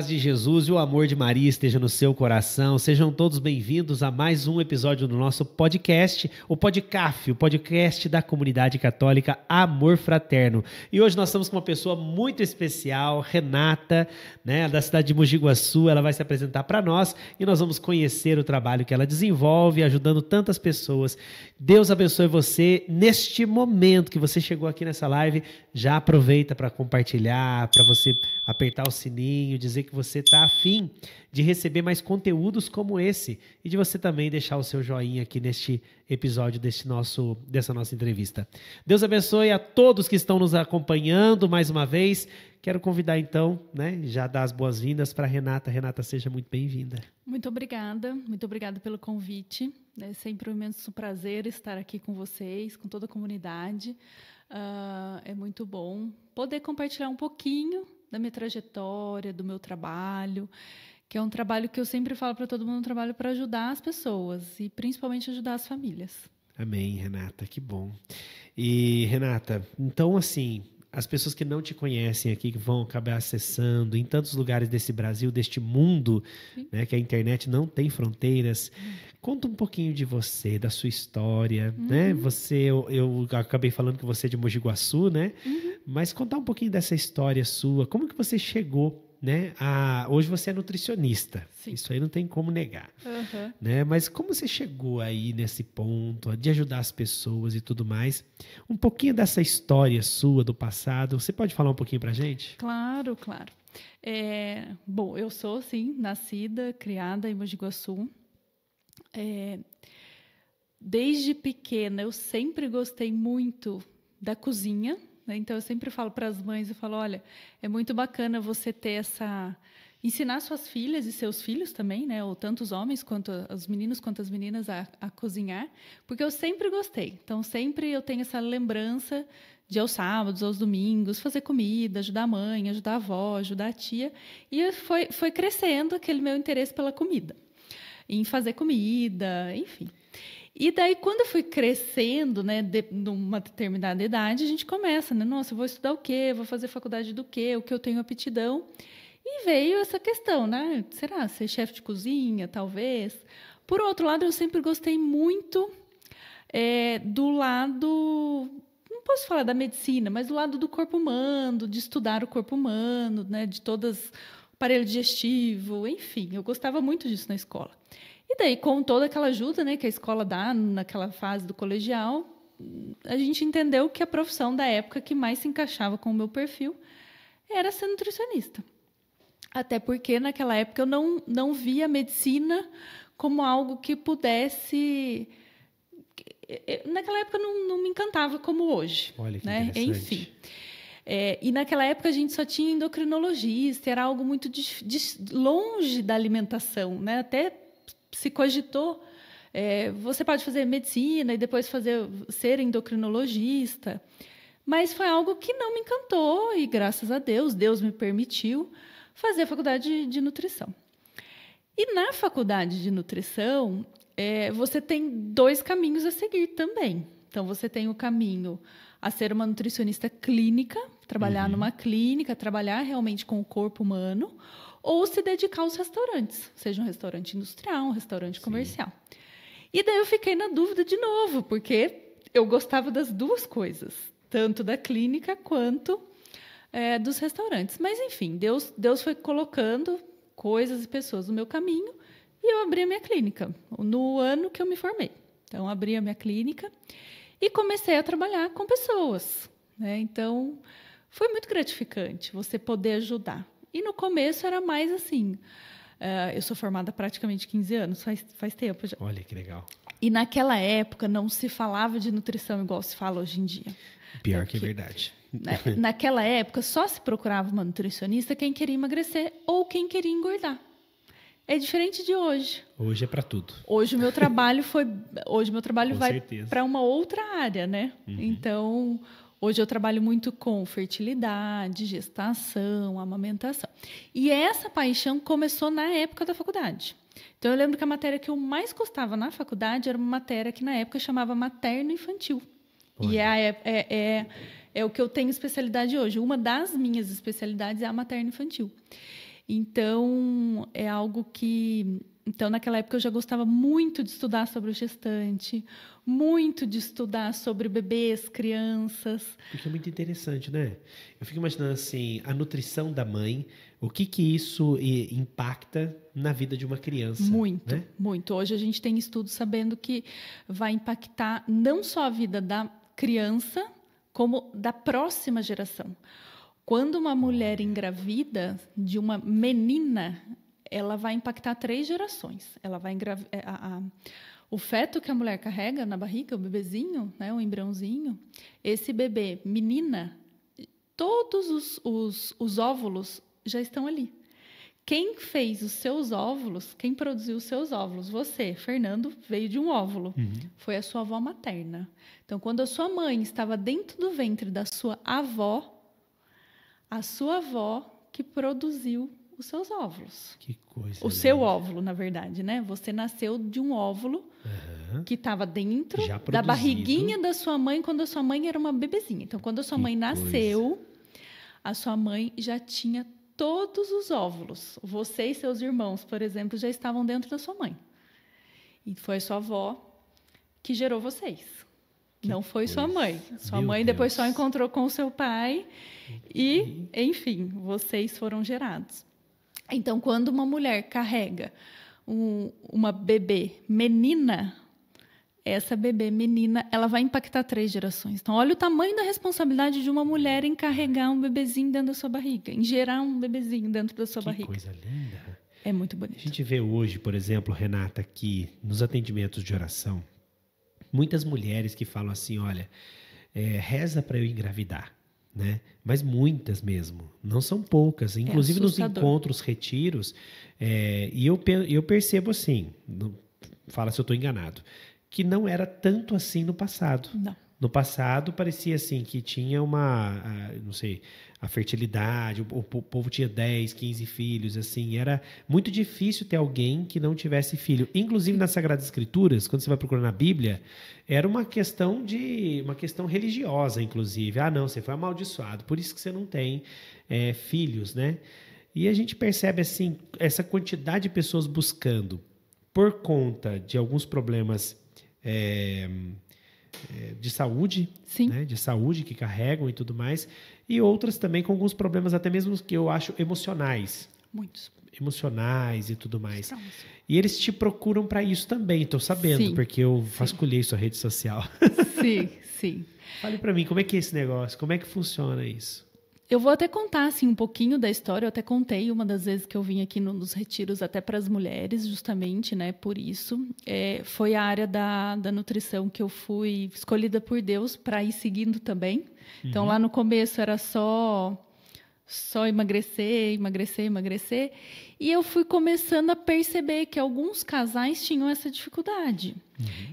paz de Jesus e o amor de Maria esteja no seu coração. Sejam todos bem-vindos a mais um episódio do nosso podcast, o Podcaf, o podcast da comunidade católica Amor Fraterno. E hoje nós estamos com uma pessoa muito especial, Renata, né, da cidade de Mogi Guaçu. Ela vai se apresentar para nós e nós vamos conhecer o trabalho que ela desenvolve, ajudando tantas pessoas. Deus abençoe você neste momento que você chegou aqui nessa live. Já aproveita para compartilhar, para você apertar o sininho, dizer que você está afim de receber mais conteúdos como esse e de você também deixar o seu joinha aqui neste episódio dessa nossa entrevista. Deus abençoe a todos que estão nos acompanhando mais uma vez. Quero convidar então, né, já dar as boas-vindas para Renata. Renata, seja muito bem-vinda. Muito obrigada pelo convite. É sempre um imenso prazer estar aqui com vocês, com toda a comunidade. É muito bom poder compartilhar um pouquinho da minha trajetória, do meu trabalho, que é um trabalho que eu sempre falo para todo mundo, um trabalho para ajudar as pessoas e principalmente ajudar as famílias. Amém, Renata, que bom. E, Renata, então assim, as pessoas que não te conhecem aqui, que vão acabar acessando em tantos lugares desse Brasil, deste mundo, né, que a internet não tem fronteiras. Conta um pouquinho de você, da sua história, né? Eu acabei falando que você é de Mogi Guaçu, né? Mas contar um pouquinho dessa história sua. Como que você chegou, né? Hoje você é nutricionista. Sim. Isso aí não tem como negar, né? Mas como você chegou aí nesse ponto de ajudar as pessoas e tudo mais? Um pouquinho dessa história sua do passado. Você pode falar um pouquinho pra gente? Claro. Bom, eu sou, sim, nascida, criada em Mogi Guaçu. Desde pequena eu sempre gostei muito da cozinha, né? Então eu sempre falo para as mães, eu falo, olha, é muito bacana você ter ensinar suas filhas e seus filhos também, né, ou tanto os homens quanto os meninos quanto as meninas a cozinhar, porque eu sempre gostei. Então sempre eu tenho essa lembrança de aos sábados, aos domingos, fazer comida, ajudar a mãe, ajudar a avó, ajudar a tia, e foi crescendo aquele meu interesse pela comida, em fazer comida, enfim. E daí, quando eu fui crescendo, né, numa determinada idade, a gente começa, né? Nossa, eu vou estudar o quê? Vou fazer faculdade do quê? O que eu tenho aptidão? E veio essa questão, né? Será ser chefe de cozinha, talvez? Por outro lado, eu sempre gostei muito do lado... Não posso falar da medicina, mas do lado do corpo humano, de estudar o corpo humano, né, de todas... o aparelho digestivo, enfim. Eu gostava muito disso na escola. E daí, com toda aquela ajuda, né, que a escola dá naquela fase do colegial, a gente entendeu que a profissão da época que mais se encaixava com o meu perfil era ser nutricionista. Até porque, naquela época, eu não via a medicina como algo que pudesse... Naquela época, não me encantava como hoje. Olha que né? interessante. Enfim. E naquela época a gente só tinha endocrinologista, era algo muito longe da alimentação, né? Até se cogitou, você pode fazer medicina e depois ser endocrinologista, mas foi algo que não me encantou e, graças a Deus me permitiu fazer a faculdade de nutrição. E na faculdade de nutrição, você tem 2 caminhos a seguir também. Então, você tem o caminho a ser uma nutricionista clínica, trabalhar numa clínica, trabalhar realmente com o corpo humano, ou se dedicar aos restaurantes, seja um restaurante industrial, um restaurante comercial. E daí eu fiquei na dúvida de novo, porque eu gostava das 2 coisas, tanto da clínica quanto dos restaurantes. Mas, enfim, Deus foi colocando coisas e pessoas no meu caminho e eu abri a minha clínica, no ano que eu me formei. Então, abri a minha clínica e comecei a trabalhar com pessoas, né? Então, foi muito gratificante você poder ajudar. E no começo era mais assim, eu sou formada há praticamente 15 anos, faz tempo já. Olha que legal. E naquela época não se falava de nutrição igual se fala hoje em dia. Pior que é verdade. Naquela época só se procurava uma nutricionista quem queria emagrecer ou quem queria engordar. É diferente de hoje. Hoje é para tudo. Hoje o meu trabalho vai para uma outra área, né? Então... Hoje eu trabalho muito com fertilidade, gestação, amamentação. E essa paixão começou na época da faculdade. Então, eu lembro que a matéria que eu mais gostava na faculdade era uma matéria que, na época, chamava materno-infantil. E é o que eu tenho especialidade hoje. Uma das minhas especialidades é a materno-infantil. Então, é algo que... Então, naquela época, eu já gostava muito de estudar sobre o gestante, muito de estudar sobre bebês, crianças. Porque é muito interessante, né? Eu fico imaginando assim, a nutrição da mãe, o que isso impacta na vida de uma criança. Muito, né? muito. Hoje a gente tem estudos sabendo que vai impactar não só a vida da criança, como da próxima geração. Quando uma mulher engravida de uma menina, ela vai impactar 3 gerações. Ela vai o feto que a mulher carrega na barriga, o bebezinho, né, o embriãozinho, esse bebê, menina, todos os óvulos já estão ali. Quem fez os seus óvulos, quem produziu os seus óvulos? Você, Fernando, veio de um óvulo. Foi a sua avó materna. Então, quando a sua mãe estava dentro do ventre da sua avó, a sua avó que produziu os seus óvulos. Que coisa. O seu óvulo, na verdade, né? Você nasceu de um óvulo que estava dentro da barriguinha da sua mãe quando a sua mãe era uma bebezinha. Então, quando a sua mãe nasceu, a sua mãe já tinha todos os óvulos. Você e seus irmãos, por exemplo, já estavam dentro da sua mãe. E foi a sua avó que gerou vocês. Não foi sua mãe. Sua mãe depois só encontrou com o seu pai e, enfim, vocês foram gerados. Então, quando uma mulher carrega uma bebê menina, essa bebê menina, ela vai impactar 3 gerações. Então, olha o tamanho da responsabilidade de uma mulher em carregar um bebezinho dentro da sua barriga, em gerar um bebezinho dentro da sua barriga. Que coisa linda. É muito bonito. A gente vê hoje, por exemplo, Renata, aqui nos atendimentos de oração, muitas mulheres que falam assim, olha, reza para eu engravidar, né? Mas muitas mesmo, não são poucas. Inclusive nos encontros, retiros, e eu percebo assim, fala se eu estou enganado, que não era tanto assim no passado. Não. No passado parecia assim que tinha não sei, a fertilidade, o povo tinha 10, 15 filhos, assim, era muito difícil ter alguém que não tivesse filho. Inclusive nas Sagradas Escrituras, quando você vai procurar na Bíblia, era uma questão religiosa, inclusive. Ah, não, você foi amaldiçoado, por isso que você não tem filhos, né? E a gente percebe assim essa quantidade de pessoas buscando por conta de alguns problemas de saúde, né, de saúde que carregam e tudo mais, e outras também com alguns problemas até mesmo que eu acho emocionais. Muitos. Emocionais e tudo mais. E eles te procuram para isso também, estou sabendo, porque eu vasculhei sua rede social. Sim. Fale para mim, como é que é esse negócio? Como é que funciona isso? Eu vou até contar assim, um pouquinho da história. Eu até contei uma das vezes que eu vim aqui nos retiros até para as mulheres, justamente, né? Por isso. Foi a área da nutrição que eu fui escolhida por Deus para ir seguindo também. Então, lá no começo era só emagrecer. E eu fui começando a perceber que alguns casais tinham essa dificuldade.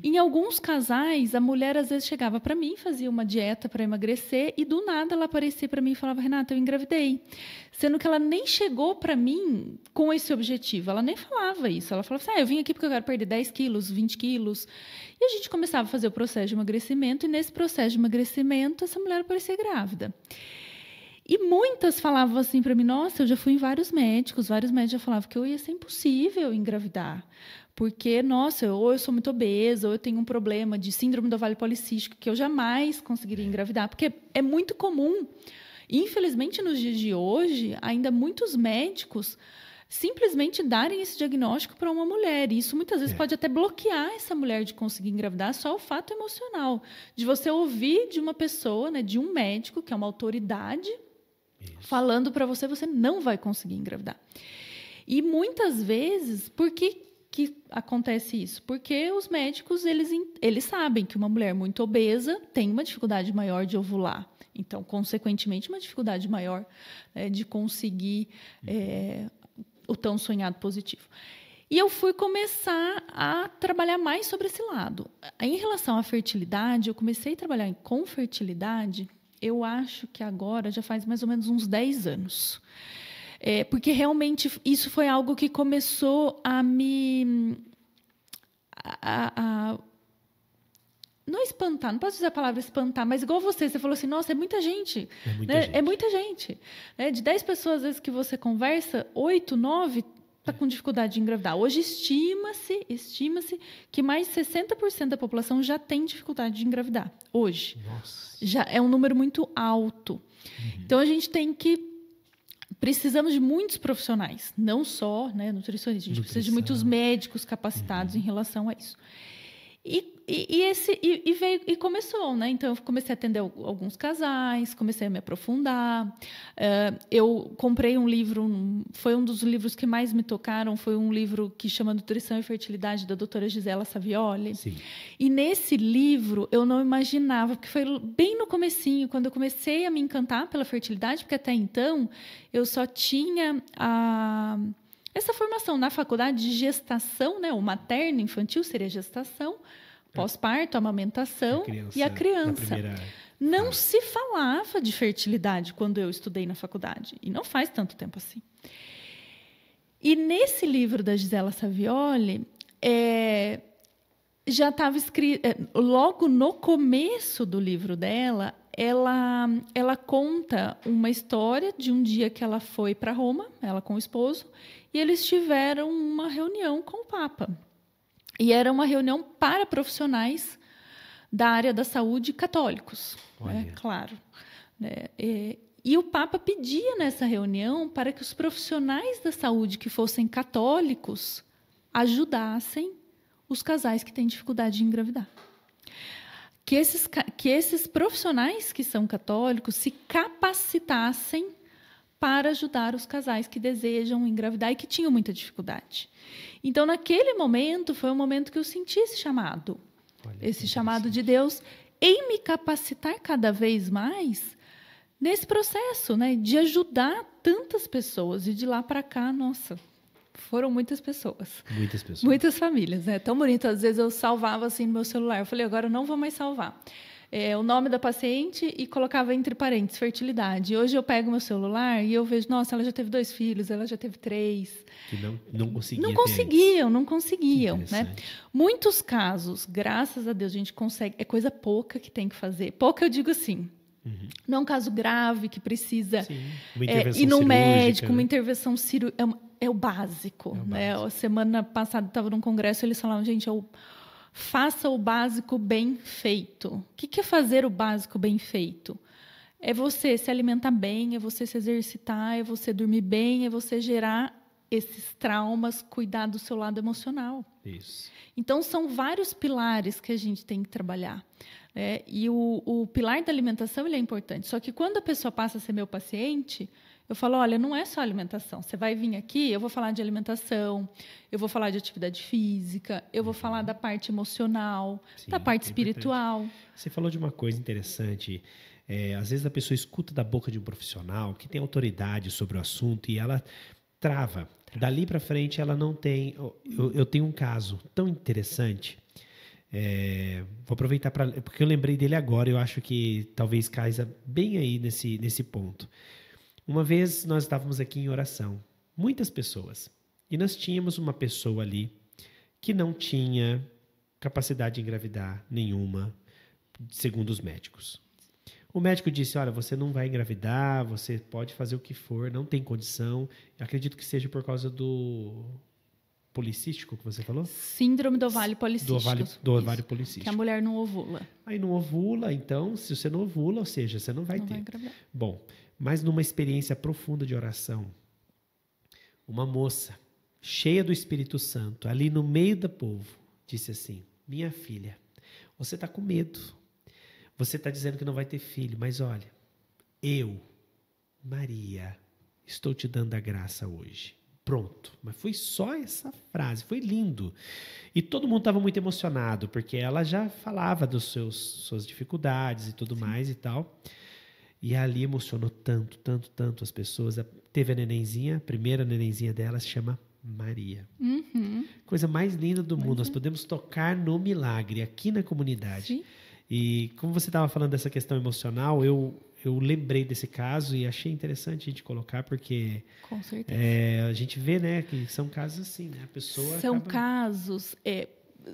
Em alguns casais, a mulher às vezes chegava para mim, fazia uma dieta para emagrecer e do nada ela aparecia para mim e falava, Renata, eu engravidei. Sendo que ela nem chegou para mim com esse objetivo, ela nem falava isso. Ela falava assim, eu vim aqui porque eu quero perder 10 quilos, 20 quilos. E a gente começava a fazer o processo de emagrecimento e nesse processo de emagrecimento essa mulher aparecia grávida. E muitas falavam assim para mim, nossa, eu já fui em vários médicos já falavam que eu ia ser impossível engravidar. Porque, nossa, ou eu sou muito obesa, ou eu tenho um problema de síndrome do ovário policístico, que eu jamais conseguiria engravidar. Porque é muito comum. Infelizmente, nos dias de hoje, ainda muitos médicos simplesmente darem esse diagnóstico para uma mulher. E isso muitas vezes pode até bloquear essa mulher de conseguir engravidar, só o fato emocional. De você ouvir de uma pessoa, né, de um médico, que é uma autoridade, falando para você, você não vai conseguir engravidar. E muitas vezes, por que acontece isso? Porque os médicos, eles sabem que uma mulher muito obesa tem uma dificuldade maior de ovular. Então, consequentemente, uma dificuldade maior de conseguir o tão sonhado positivo. E eu fui começar a trabalhar mais sobre esse lado. Em relação à fertilidade, eu comecei a trabalhar com fertilidade, eu acho que agora já faz mais ou menos uns 10 anos. Porque realmente isso foi algo que começou a me... não espantar, não posso usar a palavra espantar, mas igual você falou assim, nossa, é muita gente. É muita né? gente. É muita gente. Né? De 10 pessoas, às vezes, que você conversa, 8, 9 está com dificuldade de engravidar. Hoje estima-se que mais de 60% da população já tem dificuldade de engravidar. Hoje. Nossa. Já é um número muito alto. Então, a gente precisamos de muitos profissionais, não só, né, nutricionistas, a gente precisa de muitos médicos capacitados em relação a isso. E começou, né? Então, eu comecei a atender alguns casais, comecei a me aprofundar. Eu comprei um livro, foi um dos livros que mais me tocaram, foi um livro que chama Nutrição e Fertilidade, da doutora Gisela Savioli. Sim. E nesse livro, eu não imaginava, porque foi bem no comecinho, quando eu comecei a me encantar pela fertilidade, porque até então eu só tinha essa formação na faculdade de gestação, né? O materno infantil seria gestação, pós-parto, amamentação e a criança. Não se falava de fertilidade quando eu estudei na faculdade. E não faz tanto tempo assim. E nesse livro da Gisela Savioli, já estava escrito... logo no começo do livro dela, ela conta uma história de um dia que ela foi para Roma, ela com o esposo, e eles tiveram uma reunião com o Papa. E era uma reunião para profissionais da área da saúde católicos, né? Claro. E o Papa pedia nessa reunião para que os profissionais da saúde que fossem católicos ajudassem os casais que têm dificuldade de engravidar. Que esses profissionais que são católicos se capacitassem para ajudar os casais que desejam engravidar e que tinham muita dificuldade. Então, naquele momento, foi um momento que eu senti esse chamado. Esse chamado de Deus em me capacitar cada vez mais nesse processo, né, de ajudar tantas pessoas. E de lá para cá, nossa, foram muitas pessoas. Muitas pessoas. Muitas famílias. Né? Tão bonito. Às vezes eu salvava assim no meu celular. Eu falei, agora eu não vou mais salvar. O nome da paciente e colocava entre parênteses, fertilidade. Hoje eu pego meu celular e eu vejo, nossa, ela já teve 2 filhos, ela já teve 3. Que não conseguiam. Não conseguiam. Né? Muitos casos, graças a Deus, a gente consegue. É coisa pouca que tem que fazer. Pouca, eu digo assim. Não é um caso grave que precisa ir no médico, uma intervenção cirúrgica. É o básico. Né? A semana passada estava num congresso, eles falavam, gente, faça o básico bem feito. O que é fazer o básico bem feito? É você se alimentar bem, é você se exercitar, é você dormir bem, é você gerar esses traumas, cuidar do seu lado emocional. Isso. Então, são vários pilares que a gente tem que trabalhar. E o pilar da alimentação ele é importante. Só que quando a pessoa passa a ser meu paciente, eu falo, olha, não é só alimentação. Você vai vir aqui, eu vou falar de alimentação, eu vou falar de atividade física, eu vou falar da parte emocional, da parte espiritual. Você falou de uma coisa interessante. Às vezes a pessoa escuta da boca de um profissional que tem autoridade sobre o assunto e ela trava. Dali para frente ela não tem... Eu tenho um caso tão interessante. Vou aproveitar porque eu lembrei dele agora. Eu acho que talvez caia bem aí nesse ponto. Uma vez nós estávamos aqui em oração, muitas pessoas, e nós tínhamos uma pessoa ali que não tinha capacidade de engravidar nenhuma, segundo os médicos. O médico disse, olha, você não vai engravidar, você pode fazer o que for, não tem condição. Eu acredito que seja por causa do policístico que você falou? Síndrome do ovário policístico. Do ovário policístico. Que a mulher não ovula. Aí não ovula, então, se você não ovula, ou seja, você não vai ter. Bom, mas numa experiência profunda de oração, uma moça, cheia do Espírito Santo, ali no meio do povo, disse assim, minha filha, você está com medo, você está dizendo que não vai ter filho, mas olha, eu, Maria, estou te dando a graça hoje. Pronto, mas foi só essa frase, foi lindo. E todo mundo estava muito emocionado, porque ela já falava das suas dificuldades e tudo mais e tal. E ali emocionou tanto as pessoas. Teve a nenenzinha, a primeira nenenzinha dela se chama Maria. Coisa mais linda do mundo. Nós podemos tocar no milagre aqui na comunidade. Sim. E como você estava falando dessa questão emocional, eu lembrei desse caso e achei interessante a gente colocar, porque com certeza. A gente vê, né, que são casos assim, né? A pessoa são casos...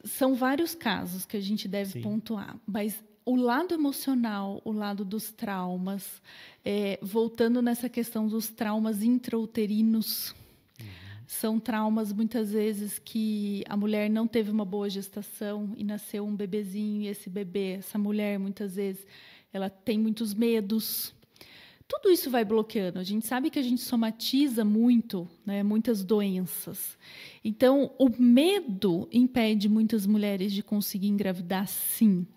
são vários casos que a gente deve pontuar, mas o lado emocional, o lado dos traumas, voltando nessa questão dos traumas intrauterinos, são traumas, muitas vezes, que a mulher não teve uma boa gestação e nasceu um bebezinho, e esse bebê, essa mulher, muitas vezes, ela tem muitos medos. Tudo isso vai bloqueando. A gente sabe que a gente somatiza muito, né, muitas doenças. Então, o medo impede muitas mulheres de conseguir engravidar, sim.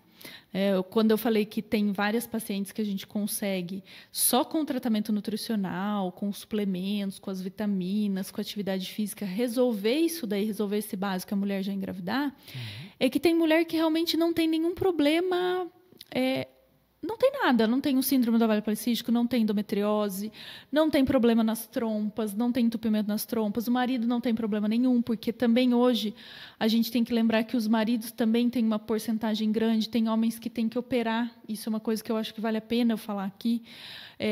Quando eu falei que tem várias pacientes que a gente consegue, só com o tratamento nutricional, com os suplementos, com as vitaminas, com a atividade física, resolver isso daí, resolver esse básico, a mulher já engravidar, é que tem mulher que realmente não tem nenhum problema, não tem nada, não tem o síndrome do ovário policístico, não tem endometriose, não tem problema nas trompas, não tem entupimento nas trompas, o marido não tem problema nenhum, porque também hoje a gente tem que lembrar que os maridos também têm uma porcentagem grande, tem homens que têm que operar, isso é uma coisa que eu acho que vale a pena eu falar aqui,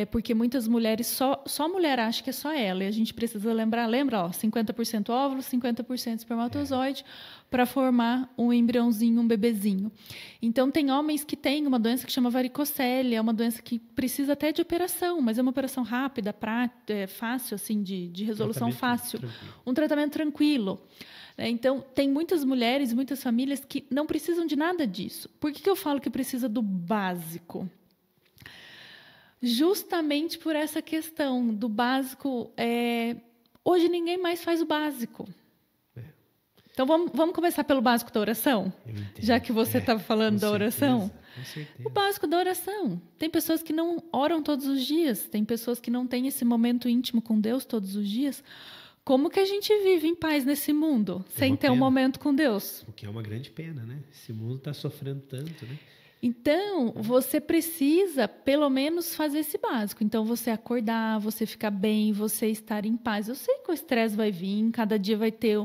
porque muitas mulheres, só a mulher acha que é só ela, e a gente precisa lembra, 50% óvulo, 50% espermatozoide, para formar um embriãozinho, um bebezinho. Então, tem homens que têm uma doença que chama varicocele, é uma doença que precisa até de operação, mas é uma operação rápida, fácil, assim, de resolução fácil. Um tratamento tranquilo. Então, tem muitas mulheres, muitas famílias que não precisam de nada disso. Por que eu falo que precisa do básico? Justamente por essa questão do básico. Hoje ninguém mais faz o básico. Então, vamos começar pelo básico da oração? Já que você estava falando da oração. Com certeza. O básico da oração. Tem pessoas que não oram todos os dias. Tem pessoas que não têm esse momento íntimo com Deus todos os dias. Como que a gente vive em paz nesse mundo, sem ter um momento com Deus? O que é uma grande pena, né? Esse mundo está sofrendo tanto, né? Então, você precisa, pelo menos, fazer esse básico. Então, você acordar, você ficar bem, você estar em paz. Eu sei que o estresse vai vir, cada dia vai ter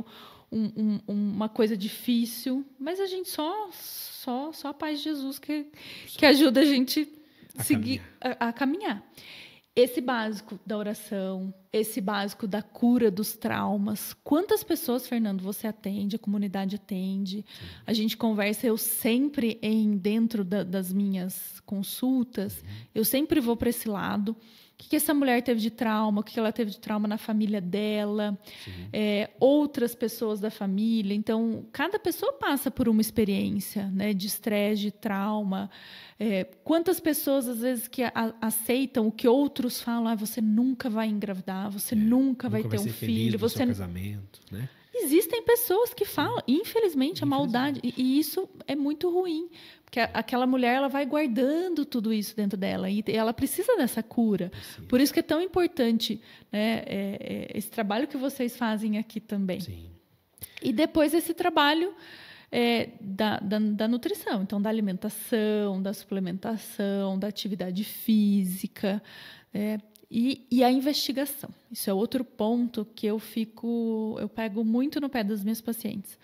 uma coisa difícil, mas a gente só a paz de Jesus que ajuda a gente a caminhar. Esse básico da oração, esse básico da cura dos traumas. Quantas pessoas, Fernando, você atende, a comunidade atende? Sim. A gente conversa, eu sempre, dentro das minhas consultas, eu sempre vou para esse lado. O que essa mulher teve de trauma, o que ela teve de trauma na família dela, outras pessoas da família. Então, cada pessoa passa por uma experiência, né, de estresse, de trauma. Quantas pessoas, às vezes, que aceitam o que outros falam, você nunca vai engravidar, você nunca vai ter um filho. Você seu casamento, né? Existem pessoas que falam, infelizmente, a maldade, e isso é muito ruim, porque aquela mulher ela vai guardando tudo isso dentro dela, e ela precisa dessa cura. Por isso que é tão importante, né, esse trabalho que vocês fazem aqui também. Sim. E depois esse trabalho da nutrição, então da alimentação, da suplementação, da atividade física, e a investigação. Isso é outro ponto que eu pego muito no pé das minhas pacientes.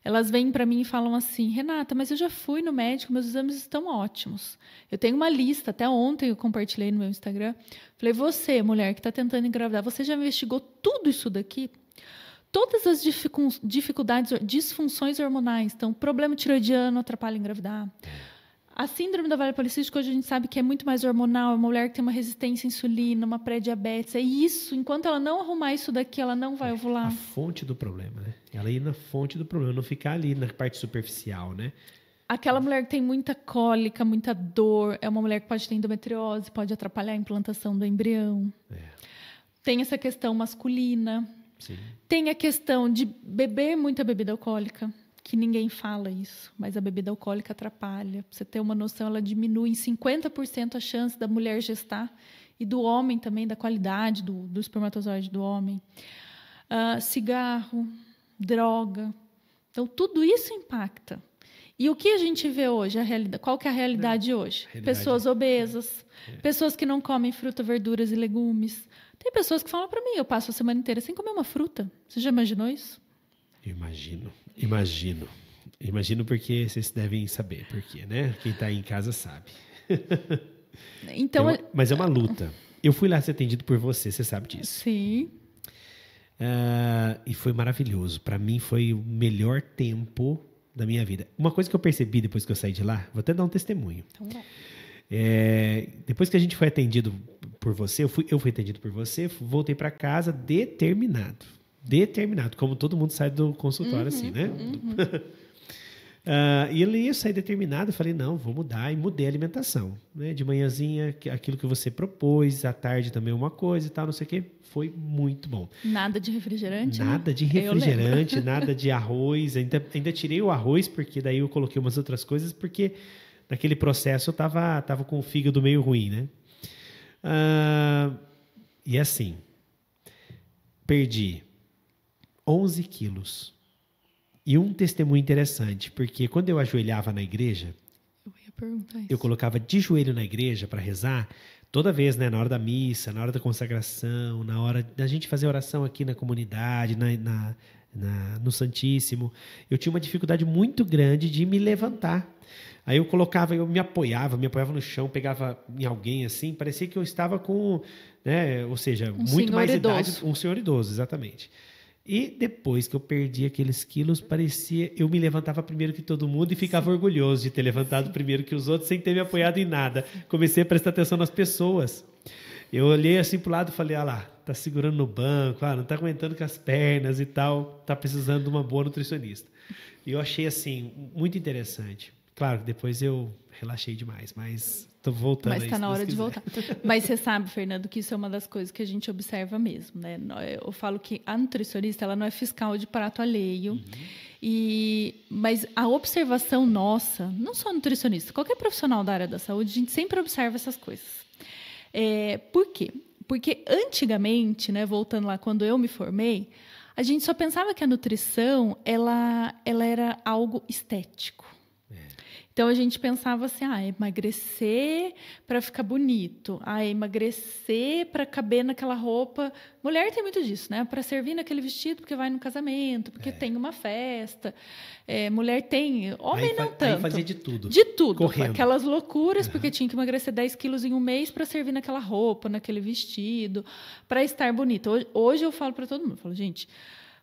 Elas vêm para mim e falam assim: Renata, mas eu já fui no médico, meus exames estão ótimos. Eu tenho uma lista, até ontem eu compartilhei no meu Instagram. Falei, você, mulher que está tentando engravidar, você já investigou tudo isso daqui? Todas as dificuldades, disfunções hormonais, então, problema tiroidiano atrapalha engravidar. A síndrome do ovário policístico, hoje a gente sabe que é muito mais hormonal, é uma mulher que tem uma resistência à insulina, uma pré-diabetes. É isso, enquanto ela não arrumar isso daqui, ela não vai ovular. A fonte do problema, né? Ela ir na fonte do problema, não ficar ali na parte superficial, né? Aquela mulher que tem muita cólica, muita dor, é uma mulher que pode ter endometriose, pode atrapalhar a implantação do embrião. Tem essa questão masculina. Sim. Tem a questão de beber muita bebida alcoólica, que ninguém fala isso, mas a bebida alcoólica atrapalha. Pra você ter uma noção, ela diminui em 50% a chance da mulher gestar e do homem também, da qualidade do espermatozoide do homem. Cigarro, droga. Então, tudo isso impacta. E o que a gente vê hoje? Qual que é a realidade hoje? Pessoas obesas, pessoas que não comem fruta, verduras e legumes. Tem pessoas que falam para mim, eu passo a semana inteira sem comer uma fruta. Você já imaginou isso? Imagino porque vocês devem saber por quê, né? Quem está aí em casa sabe. Então, mas é uma luta. Eu fui lá ser atendido por você sabe disso. Sim. E foi maravilhoso. Para mim foi o melhor tempo da minha vida. Uma coisa que eu percebi depois que eu saí de lá, vou até dar um testemunho. Então, bom. Depois que a gente foi atendido por você, eu fui atendido por você, voltei para casa determinado, como todo mundo sai do consultório assim, né? E ele ia sair determinado, eu falei, não, vou mudar, e mudei a alimentação, né? De manhãzinha, aquilo que você propôs, à tarde também uma coisa e tal, não sei o quê, foi muito bom. Nada de refrigerante? Nada de refrigerante, nada de arroz, ainda tirei o arroz, porque daí eu coloquei umas outras coisas, porque naquele processo eu tava com o fígado meio ruim, né? E assim, perdi 11 quilos. E um testemunho interessante, porque quando eu ajoelhava na igreja, Eu ia perguntar isso. eu colocava de joelho na igreja para rezar, toda vez, né, na hora da missa, na hora da consagração, na hora da gente fazer oração aqui na comunidade, no Santíssimo, eu tinha uma dificuldade muito grande de me levantar. Aí eu me apoiava no chão, pegava em alguém assim, parecia que eu estava com, né, ou seja, muito mais idade, um senhor idoso, exatamente. E depois que eu perdi aqueles quilos, parecia eu me levantava primeiro que todo mundo e ficava orgulhoso de ter levantado primeiro que os outros sem ter me apoiado em nada. Comecei a prestar atenção nas pessoas. Eu olhei assim pro lado e falei, lá, tá segurando no banco, não tá aguentando com as pernas e tal, tá precisando de uma boa nutricionista. E eu achei assim muito interessante. Claro que depois eu relaxei demais, mas estou voltando. Mas está na hora de voltar. Mas você sabe, Fernando, que isso é uma das coisas que a gente observa mesmo, né? Eu falo que a nutricionista, ela não é fiscal de prato alheio. Mas a observação nossa, não só nutricionista, qualquer profissional da área da saúde, a gente sempre observa essas coisas. Por quê? Porque antigamente, né, voltando lá, quando eu me formei, a gente só pensava que a nutrição ela era algo estético. Então, a gente pensava assim, emagrecer para ficar bonito, emagrecer para caber naquela roupa. Mulher tem muito disso, né? Para servir naquele vestido porque vai no casamento, porque tem uma festa. Mulher tem, homem não tanto. Aí fazia de tudo. De tudo. Correndo. Aquelas loucuras, porque tinha que emagrecer 10 quilos em um mês para servir naquela roupa, naquele vestido, para estar bonita. Hoje eu falo para todo mundo, eu falo, gente,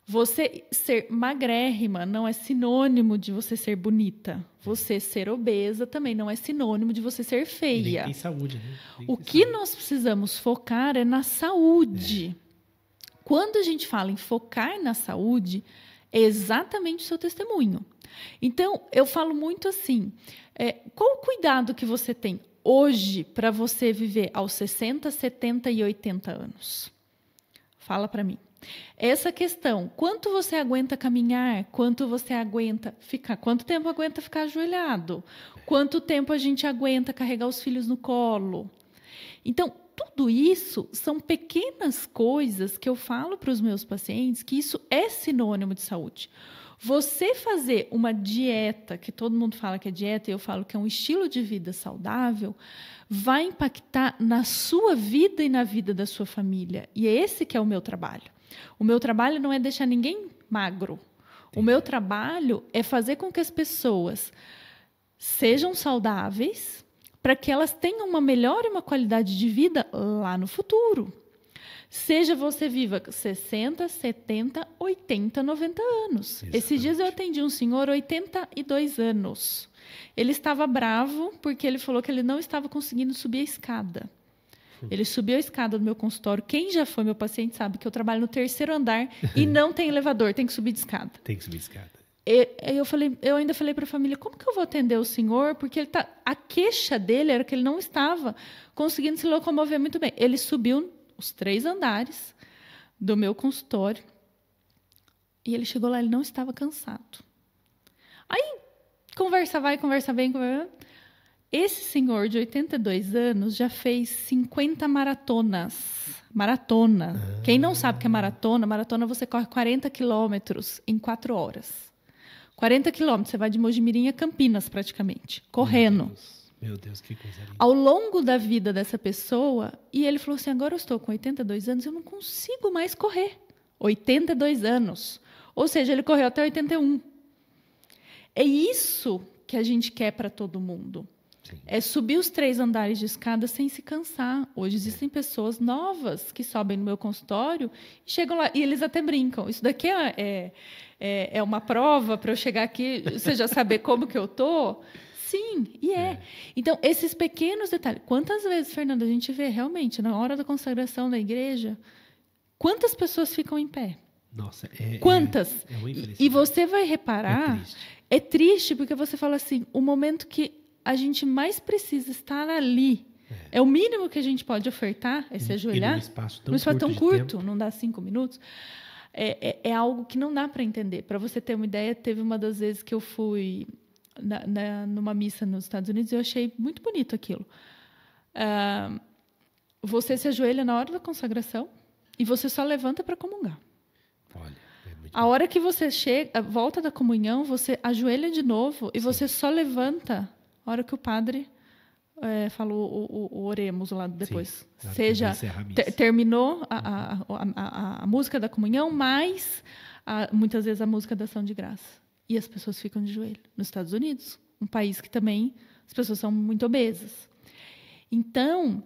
você ser magrérrima não é sinônimo de você ser bonita. Você ser obesa também não é sinônimo de você ser feia. Tem saúde, né? O que nós precisamos focar é na saúde. Quando a gente fala em focar na saúde, é exatamente o seu testemunho. Então, eu falo muito assim, qual o cuidado que você tem hoje para você viver aos 60, 70 e 80 anos? Fala para mim. Essa questão, quanto você aguenta caminhar, quanto você aguenta ficar, quanto tempo aguenta ficar ajoelhado, quanto tempo a gente aguenta carregar os filhos no colo. Então, tudo isso são pequenas coisas que eu falo para os meus pacientes que isso é sinônimo de saúde. Você fazer uma dieta, que todo mundo fala que é dieta, e eu falo que é um estilo de vida saudável, vai impactar na sua vida e na vida da sua família. E é esse que é o meu trabalho. O meu trabalho não é deixar ninguém magro. O meu trabalho é fazer com que as pessoas sejam saudáveis para que elas tenham uma melhor e uma qualidade de vida lá no futuro. Seja você viva 60, 70, 80, 90 anos. Exatamente. Esses dias eu atendi um senhor, 82 anos. Ele estava bravo porque ele falou que ele não estava conseguindo subir a escada. Ele subiu a escada do meu consultório. Quem já foi meu paciente sabe que eu trabalho no 3º andar e não tem elevador, tem que subir de escada. Tem que subir de escada. Eu ainda falei para a família, como que eu vou atender o senhor? Porque a queixa dele era que ele não estava conseguindo se locomover muito bem. Ele subiu os 3 andares do meu consultório e ele chegou lá, ele não estava cansado. Aí, conversa vai, conversa vem, conversa... Esse senhor de 82 anos já fez 50 maratonas. Maratona. Quem não sabe o que é maratona você corre 40 quilômetros em 4 horas. 40 quilômetros, você vai de Mojimirim a Campinas praticamente, correndo. Meu Deus, que coisa linda. Ao longo da vida dessa pessoa, e ele falou assim, agora eu estou com 82 anos, eu não consigo mais correr. 82 anos. Ou seja, ele correu até 81. É isso que a gente quer para todo mundo. Sim. É subir os 3 andares de escada sem se cansar. Hoje existem pessoas novas que sobem no meu consultório e chegam lá, e eles até brincam. Isso daqui é uma prova para eu chegar aqui, você já saber como que eu tô? Sim, e é. Então, esses pequenos detalhes. Quantas vezes, Fernanda, a gente vê realmente, na hora da consagração da igreja, quantas pessoas ficam em pé? Nossa, quantas? Uma infelicidade. E você vai reparar, é triste porque você fala assim, o momento que a gente mais precisa estar ali, é o mínimo que a gente pode ofertar, é se ajoelhar. E num espaço tão curto, não dá 5 minutos. É algo que não dá para entender. Para você ter uma ideia, teve uma das vezes que eu fui numa missa nos Estados Unidos e eu achei muito bonito aquilo. Você se ajoelha na hora da consagração e você só levanta para comungar. Olha, a hora que você chega, volta da comunhão, você ajoelha de novo e você só levanta a hora que o padre falou o oremos lá depois. Sim, seja, terminou a música da comunhão, mais muitas vezes a música da ação de graça. E as pessoas ficam de joelho. Nos Estados Unidos, um país que também as pessoas são muito obesas. Então,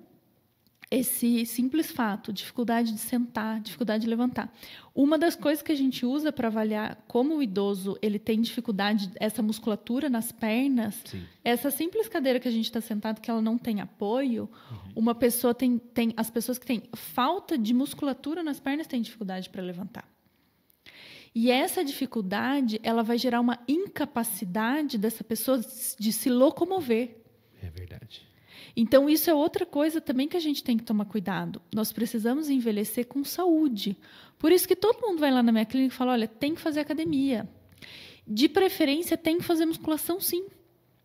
esse simples fato, dificuldade de sentar, dificuldade de levantar. Uma das coisas que a gente usa para avaliar como o idoso ele tem dificuldade, essa musculatura nas pernas, essa simples cadeira que a gente está sentado, que ela não tem apoio, uma pessoa as pessoas que têm falta de musculatura nas pernas têm dificuldade para levantar. E essa dificuldade, ela vai gerar uma incapacidade dessa pessoa de se locomover. É verdade. Então, isso é outra coisa também que a gente tem que tomar cuidado. Nós precisamos envelhecer com saúde. Por isso que todo mundo vai lá na minha clínica e fala, olha, tem que fazer academia. De preferência, tem que fazer musculação, sim.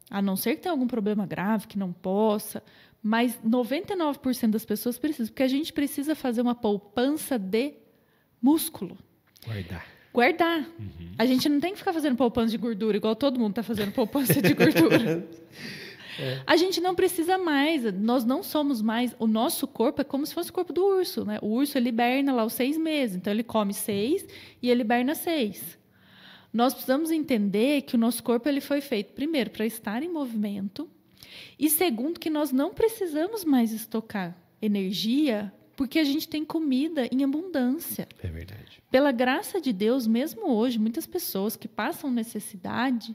A não ser que tenha algum problema grave, que não possa. Mas 99% das pessoas precisam. Porque a gente precisa fazer uma poupança de músculo. Guardar. A gente não tem que ficar fazendo poupança de gordura, igual todo mundo está fazendo poupança de gordura. A gente não precisa mais, nós não somos mais, o nosso corpo é como se fosse o corpo do urso, né? O urso ele hiberna lá os 6 meses, então ele come 6 e ele hiberna 6. Nós precisamos entender que o nosso corpo ele foi feito, primeiro, para estar em movimento e segundo, que nós não precisamos mais estocar energia porque a gente tem comida em abundância. É verdade. Pela graça de Deus, mesmo hoje, muitas pessoas que passam necessidade,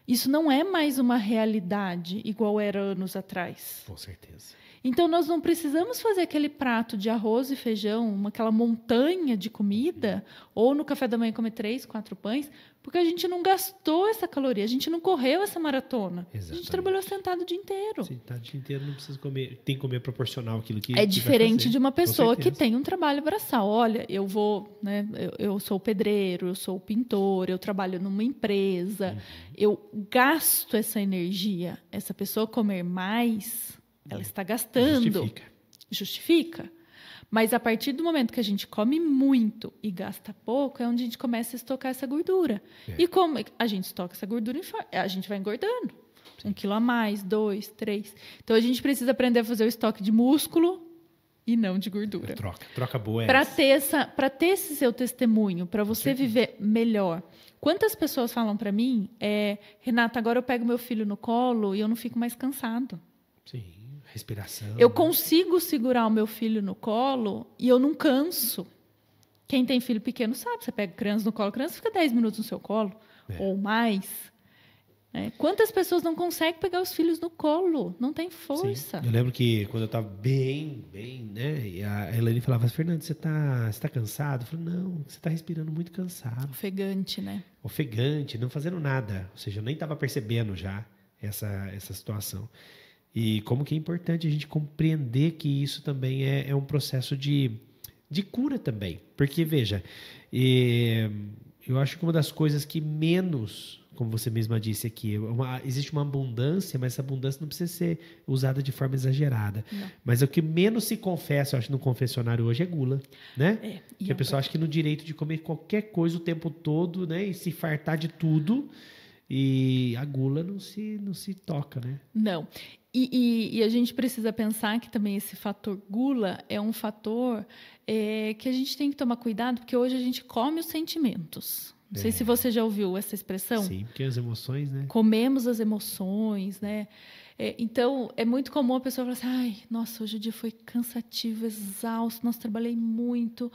isso não é mais uma realidade igual era anos atrás. Com certeza. Então, nós não precisamos fazer aquele prato de arroz e feijão, aquela montanha de comida, ou no café da manhã comer 3, 4 pães, porque a gente não gastou essa caloria, a gente não correu essa maratona. Exatamente. A gente trabalhou sentado o dia inteiro. Sentado o dia inteiro não precisa comer, tem que comer proporcional aquilo que é diferente de uma pessoa que tem um trabalho braçal. Olha, eu vou, né, eu sou pedreiro, eu sou pintor, eu trabalho numa empresa, eu gasto essa energia. Essa pessoa comer mais, ela está gastando. Justifica. Mas a partir do momento que a gente come muito e gasta pouco, é onde a gente começa a estocar essa gordura. E como a gente estoca essa gordura, a gente vai engordando. 1 quilo a mais, 2, 3. Então, a gente precisa aprender a fazer o estoque de músculo e não de gordura. Troca boa. Para ter esse seu testemunho, para você viver melhor. Quantas pessoas falam para mim, Renata, agora eu pego meu filho no colo e eu não fico mais cansado. Sim. Respiração. Eu consigo segurar o meu filho no colo e eu não canso. Quem tem filho pequeno sabe, você pega criança no colo, a criança fica 10 minutos no seu colo, ou mais. Quantas pessoas não conseguem pegar os filhos no colo? Não tem força. Sim. Eu lembro que quando eu estava bem, né? E a Elaine falava, Fernando, você tá cansado? Eu falei, não, você está respirando muito cansado. Ofegante, né? Ofegante, não fazendo nada. Ou seja, eu nem estava percebendo já essa situação. E como que é importante a gente compreender que isso também é um processo de cura também. Porque, veja, eu acho que uma das coisas que menos, como você mesma disse aqui, existe uma abundância, mas essa abundância não precisa ser usada de forma exagerada. Não. Mas o que menos se confessa, eu acho, no confessionário hoje é gula, né? Que a pessoa acha que no direito de comer qualquer coisa o tempo todo, né? E se fartar de tudo. E a gula não se toca, né? Não. E a gente precisa pensar que também esse fator gula é um fator que a gente tem que tomar cuidado, porque hoje a gente come os sentimentos. Não sei se você já ouviu essa expressão. Sim, porque as emoções, né? Comemos as emoções, né? Então, é muito comum a pessoa falar assim, ai, nossa, hoje o dia foi cansativo, exausto, nossa, trabalhei muito.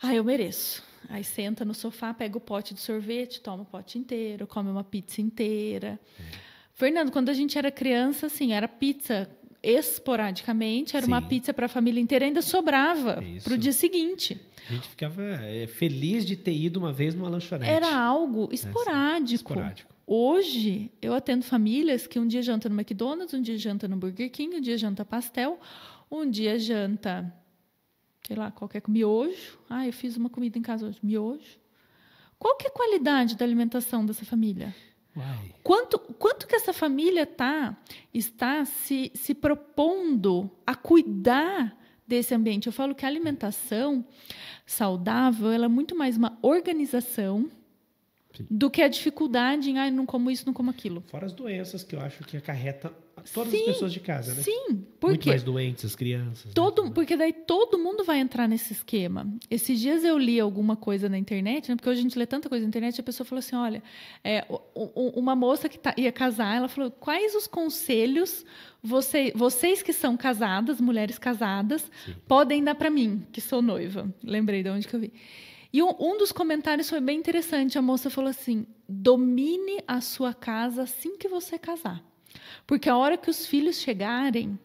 Ai, eu mereço. Aí senta no sofá, pega o pote de sorvete, toma o pote inteiro, come uma pizza inteira. Fernando, quando a gente era criança, assim, era pizza esporadicamente, era uma pizza para a família inteira, ainda sobrava para o dia seguinte. A gente ficava feliz de ter ido uma vez numa lanchonete. Era algo esporádico. Hoje, eu atendo famílias que um dia janta no McDonald's, um dia janta no Burger King, um dia janta pastel, um dia janta, sei lá, qualquer miojo. Ah, eu fiz uma comida em casa hoje, miojo. Qual que é a qualidade da alimentação dessa família? Uai. Quanto que essa família está se propondo a cuidar desse ambiente? Eu falo que a alimentação saudável ela é muito mais uma organização do que a dificuldade em não como isso, não como aquilo. Fora as doenças que eu acho que acarreta todas as pessoas de casa, né? Sim, muito mais doentes, as crianças. Porque daí todo mundo vai entrar nesse esquema. Esses dias eu li alguma coisa na internet, né? Porque hoje a gente lê tanta coisa na internet, a pessoa falou assim, olha, uma moça que ia casar, ela falou, quais os conselhos vocês que são casadas, mulheres casadas, podem dar para mim, que sou noiva? Lembrei de onde que eu vi. E um dos comentários foi bem interessante. A moça falou assim, domine a sua casa assim que você casar. Porque a hora que os filhos chegarem,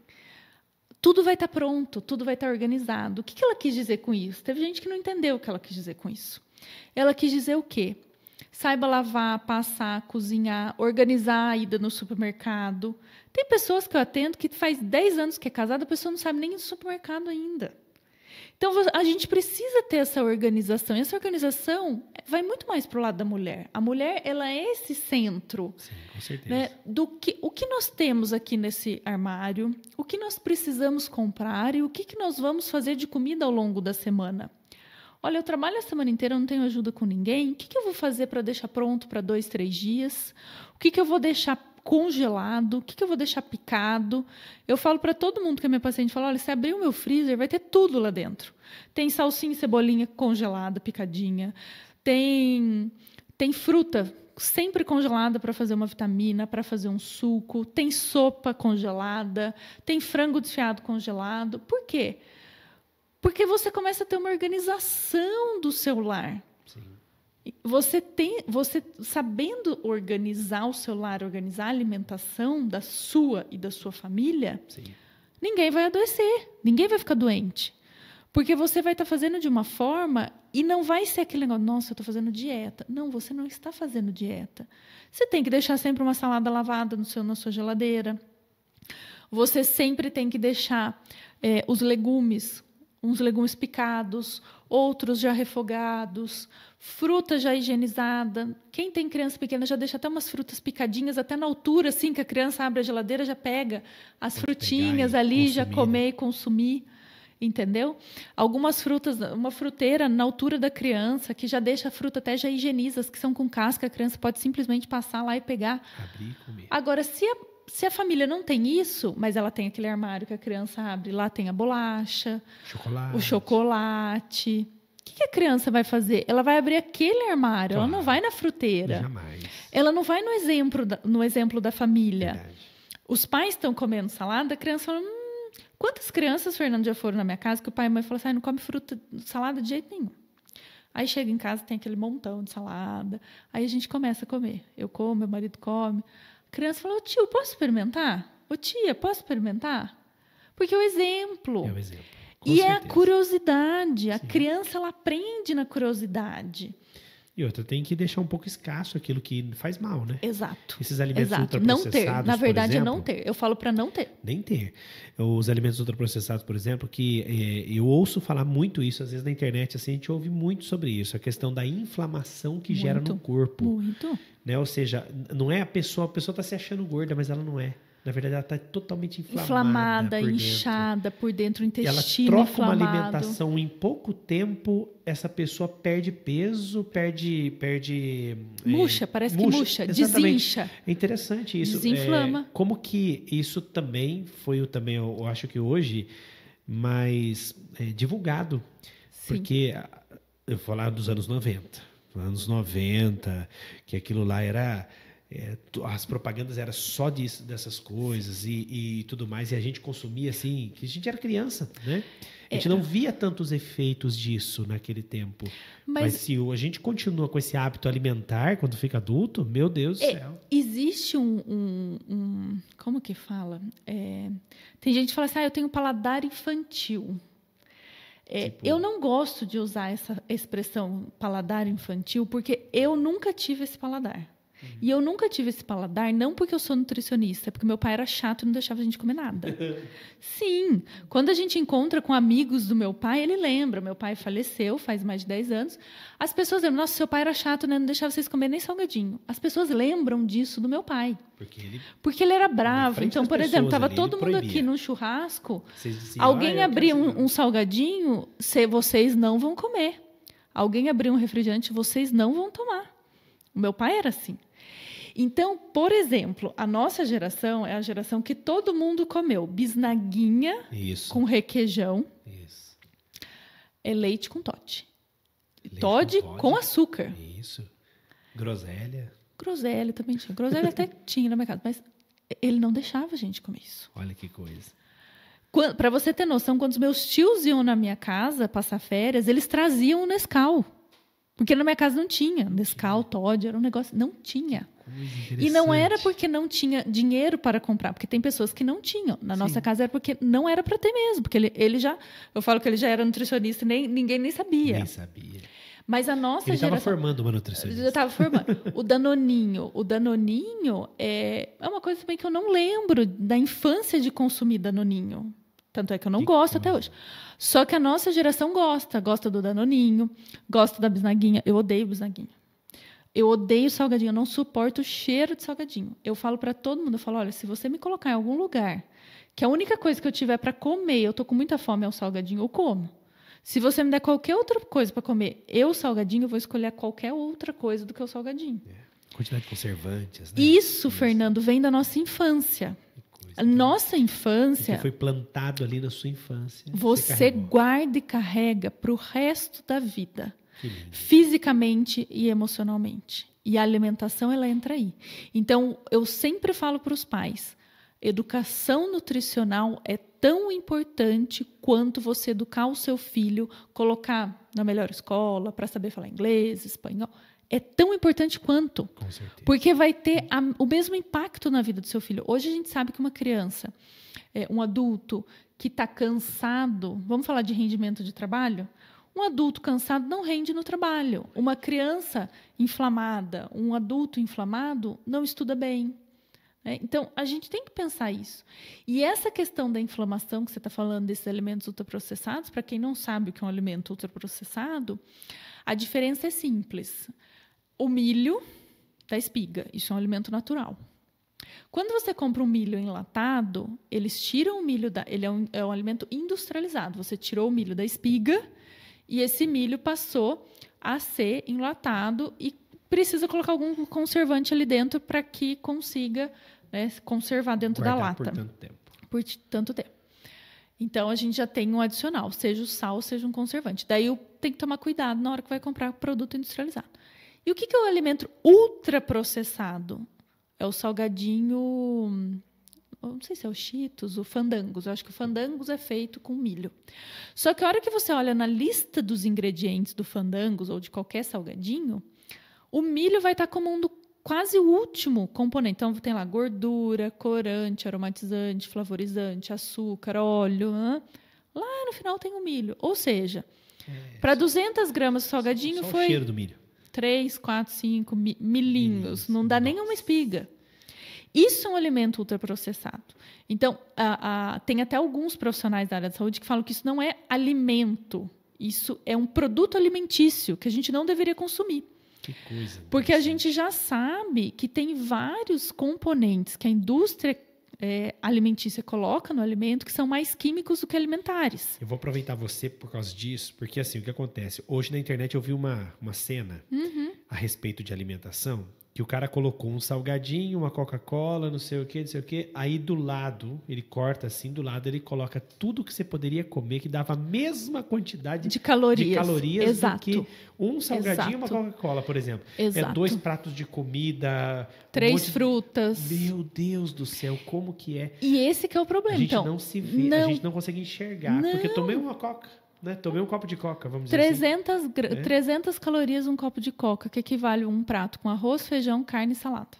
tudo vai estar pronto, tudo vai estar organizado. O que ela quis dizer com isso? Teve gente que não entendeu o que ela quis dizer com isso. Ela quis dizer o quê? Saiba lavar, passar, cozinhar, organizar a ida no supermercado. Tem pessoas que eu atendo que faz 10 anos que é casada, a pessoa não sabe nem ir no supermercado ainda. Então, a gente precisa ter essa organização. E essa organização vai muito mais para o lado da mulher. A mulher, ela é esse centro. Sim, com certeza. Né, o que nós temos aqui nesse armário, o que nós precisamos comprar e o que nós vamos fazer de comida ao longo da semana. Olha, eu trabalho a semana inteira, eu não tenho ajuda com ninguém. O que eu vou fazer para deixar pronto para 2, 3 dias? O que eu vou deixar congelado? O que eu vou deixar picado? Eu falo para todo mundo que é minha paciente, falo, olha, se abrir o meu freezer, vai ter tudo lá dentro. Tem salsinha e cebolinha congelada, picadinha. Tem fruta sempre congelada para fazer uma vitamina, para fazer um suco. Tem sopa congelada. Tem frango desfiado congelado. Por quê? Porque você começa a ter uma organização do seu lar. Sim. Você sabendo organizar o seu lar, organizar a alimentação da sua e da sua família, ninguém vai adoecer, ninguém vai ficar doente. Porque você vai estar fazendo de uma forma e não vai ser aquele negócio, nossa, eu estou fazendo dieta. Não, você não está fazendo dieta. Você tem que deixar sempre uma salada lavada na sua geladeira. Você sempre tem que deixar os legumes, uns legumes picados, outros já refogados, fruta já higienizada. Quem tem criança pequena já deixa até umas frutas picadinhas, até na altura, assim, que a criança abre a geladeira, já pega as frutinhas ali, já comer e consumir. Entendeu? Algumas frutas, uma fruteira na altura da criança, que já deixa a fruta, até já higieniza, as que são com casca, a criança pode simplesmente passar lá e pegar. Abrir e comer. Agora, se a família não tem isso, mas ela tem aquele armário que a criança abre, lá tem a bolacha, o chocolate. O que a criança vai fazer? Ela vai abrir aquele armário, ela não vai na fruteira. Jamais. Ela não vai no exemplo da família. Verdade. Os pais estão comendo salada, a criança fala, quantas crianças, Fernando, já foram na minha casa que o pai e a mãe falaram assim, não come salada de jeito nenhum. Aí chega em casa, tem aquele montão de salada. Aí a gente começa a comer. Eu como, meu marido come. A criança fala, tio, posso experimentar? Tia, posso experimentar? Porque é o exemplo. É o exemplo. E é a curiosidade. A criança, ela aprende na curiosidade. E outra, tem que deixar um pouco escasso aquilo que faz mal, né? Exato. Esses alimentos Não ultraprocessados, ter. Na verdade, por exemplo, é não ter. Eu falo para não ter. Nem ter. Os alimentos ultraprocessados, por exemplo, que eu ouço falar muito isso, às vezes na internet, assim, a gente ouve muito sobre isso, a questão da inflamação que gera no corpo. Muito. Né? Ou seja, não é a pessoa está se achando gorda, mas ela não é. Na verdade, ela está totalmente inflamada por inchada por dentro, o intestino ela troca inflamado. uma alimentação, em pouco tempo, essa pessoa perde peso, perde murcha, parece que murcha, desincha. É interessante isso. Desinflama. Como que isso também foi, eu acho que hoje, mais divulgado. Sim. Porque eu vou falar dos anos 90. Anos 90, que aquilo lá era as propagandas eram só dessas coisas e tudo mais, e a gente consumia assim, que a gente era criança, né? A gente não via tantos efeitos disso naquele tempo. Mas se a gente continua com esse hábito alimentar quando fica adulto, meu Deus do céu. Existe como que fala? Tem gente que fala assim, eu tenho paladar infantil. Eu não gosto de usar essa expressão paladar infantil, porque eu nunca tive esse paladar. E eu nunca tive esse paladar, não porque eu sou nutricionista, porque meu pai era chato e não deixava a gente comer nada. Sim, quando a gente encontra com amigos do meu pai, ele lembra. Meu pai faleceu faz mais de 10 anos. As pessoas lembram, nossa, seu pai era chato, né? Não deixava vocês comer nem salgadinho. As pessoas lembram disso do meu pai. Porque ele era bravo. Então, por exemplo, estava todo mundo aqui num churrasco, alguém abria um salgadinho, vocês não vão comer. Alguém abria um refrigerante, vocês não vão tomar. O meu pai era assim. Então, por exemplo, a nossa geração é a geração que todo mundo comeu bisnaguinha com requeijão, leite com Toddy. Toddy com açúcar. Isso. Groselha. Groselha também tinha. Groselha até tinha na minha casa, mas ele não deixava a gente comer isso. Olha que coisa. Para você ter noção, quando os meus tios iam na minha casa passar férias, eles traziam o Nescau. Porque na minha casa não tinha. Nescau, Toddy, era um negócio... Não tinha. E não era porque não tinha dinheiro para comprar, porque tem pessoas que não tinham. Na nossa casa era porque não era para ter mesmo. Porque ele já... Eu falo que ele já era nutricionista e ninguém nem sabia. Nem sabia. Mas a nossa ele geração... Ele estava formando uma nutricionista. Ele estava formando. O Danoninho é uma coisa também que eu não lembro da infância de consumir Danoninho. Tanto é que eu não gosto até hoje. Só que a nossa geração gosta do Danoninho, gosta da bisnaguinha. Eu odeio bisnaguinha. Eu odeio salgadinho, eu não suporto o cheiro de salgadinho. Eu falo para todo mundo, olha, se você me colocar em algum lugar que a única coisa que eu tiver para comer, eu tô com muita fome, é o salgadinho, eu como. Se você me der qualquer outra coisa para comer, salgadinho, eu vou escolher qualquer outra coisa do que o salgadinho. Quantidade de conservantes, né? Isso, Fernando, vem da nossa infância. A nossa infância... Que foi plantado ali na sua infância. Você guarda e carrega para o resto da vida. Fisicamente e emocionalmente. E a alimentação, ela entra aí. Então, eu sempre falo para os pais, educação nutricional é tão importante quanto você educar o seu filho, colocar na melhor escola, para saber falar inglês, espanhol... É tão importante quanto. Com certeza. Porque vai ter o mesmo impacto na vida do seu filho. Hoje a gente sabe que uma criança, um adulto que está cansado, vamos falar de rendimento de trabalho? Um adulto cansado não rende no trabalho. Uma criança inflamada, um adulto inflamado, não estuda bem. Então, a gente tem que pensar isso. E essa questão da inflamação que você está falando desses alimentos ultraprocessados, para quem não sabe o que é um alimento ultraprocessado, a diferença é simples. O milho da espiga, isso é um alimento natural. Quando você compra um milho enlatado, eles tiram o milho ele é um alimento industrializado. Você tirou o milho da espiga e esse milho passou a ser enlatado e precisa colocar algum conservante ali dentro para que consiga conservar dentro da lata. Por tanto tempo. Então, a gente já tem um adicional, seja o sal, seja um conservante. Daí, tem que tomar cuidado na hora que vai comprar produto industrializado. E o que é o alimento ultraprocessado? É o salgadinho, não sei se é o Cheetos, o Fandangos. Eu acho que o Fandangos é feito com milho. Só que a hora que você olha na lista dos ingredientes do Fandangos ou de qualquer salgadinho, o milho vai estar como quase o último componente. Então, tem lá gordura, corante, aromatizante, flavorizante, açúcar, óleo. Lá no final tem o milho. Ou seja, para 200 gramas de salgadinho só foi... o cheiro do milho. 3, 4, 5 milinhos. Não dá nem uma espiga. Isso é um alimento ultraprocessado. Então, tem até alguns profissionais da área da saúde que falam que isso não é alimento. Isso é um produto alimentício que a gente não deveria consumir. Que coisa. Porque a gente já sabe que tem vários componentes que a indústria alimentícia coloca no alimento que são mais químicos do que alimentares. Eu vou aproveitar você por causa disso, porque assim, o que acontece? Hoje na internet eu vi uma cena a respeito de alimentação que o cara colocou um salgadinho, uma Coca-Cola, não sei o que, não sei o que. Aí do lado, ele corta assim, do lado ele coloca tudo que você poderia comer, que dava a mesma quantidade de calorias do que um salgadinho e uma Exato. Coca-Cola, por exemplo. Exato. 2 pratos de comida, 3 frutas. Meu Deus do céu, como que é? E esse que é o problema. A gente então, não se vê, a gente não consegue enxergar. Não. Porque eu tomei uma Coca, né? Tomei um copo de Coca, vamos dizer assim. 300 calorias um copo de Coca, que equivale a um prato com arroz, feijão, carne e salada.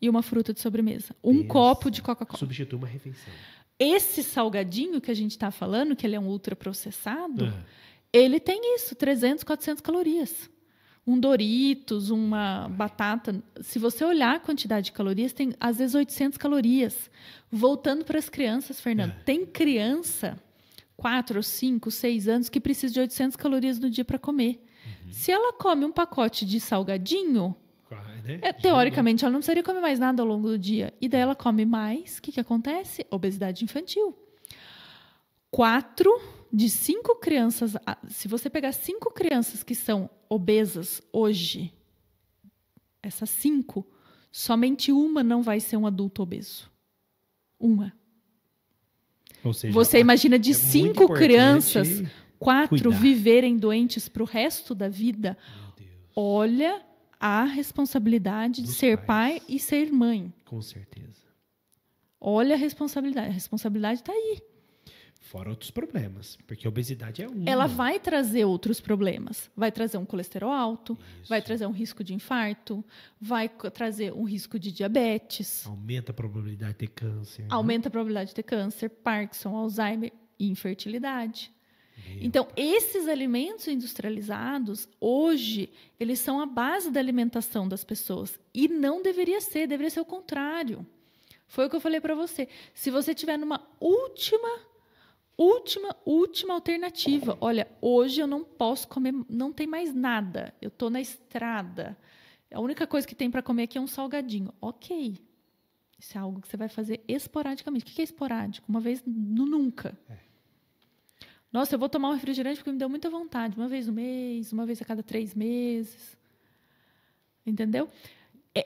E uma fruta de sobremesa. Um copo de Coca-Cola. Substitui uma refeição. Esse salgadinho que a gente está falando, que ele é um ultraprocessado, ele tem isso, 300, 400 calorias. Um Doritos, uma batata. Se você olhar a quantidade de calorias, tem às vezes 800 calorias. Voltando para as crianças, Fernando. Tem criança, 4, 5, 6 anos, que precisa de 800 calorias no dia para comer. Se ela come um pacote de salgadinho, teoricamente ela não precisaria comer mais nada ao longo do dia. E daí ela come mais. O que acontece? Obesidade infantil. 4 de 5 crianças... Se você pegar 5 crianças que são obesas hoje, essas 5, somente uma não vai ser um adulto obeso. Uma. Ou seja, você imagina de 5 crianças, 4 viverem doentes para o resto da vida. Olha a responsabilidade de ser pai e ser mãe. Com certeza. Olha a responsabilidade. A responsabilidade está aí. Fora outros problemas, porque a obesidade é uma. Ela vai trazer outros problemas. Vai trazer um colesterol alto, vai trazer um risco de infarto, vai trazer um risco de diabetes. Aumenta a probabilidade de ter câncer. Aumenta a probabilidade de ter câncer, Parkinson, Alzheimer e infertilidade. Então, esses alimentos industrializados, hoje, eles são a base da alimentação das pessoas. E não deveria ser o contrário. Foi o que eu falei para você. Se você tiver numa última alternativa. Olha, hoje eu não posso comer, não tem mais nada. Eu estou na estrada. A única coisa que tem para comer aqui é um salgadinho. Ok. Isso é algo que você vai fazer esporadicamente. O que é esporádico? Uma vez no nunca. Nossa, eu vou tomar um refrigerante porque me deu muita vontade. Uma vez no mês, uma vez a cada 3 meses. Entendeu?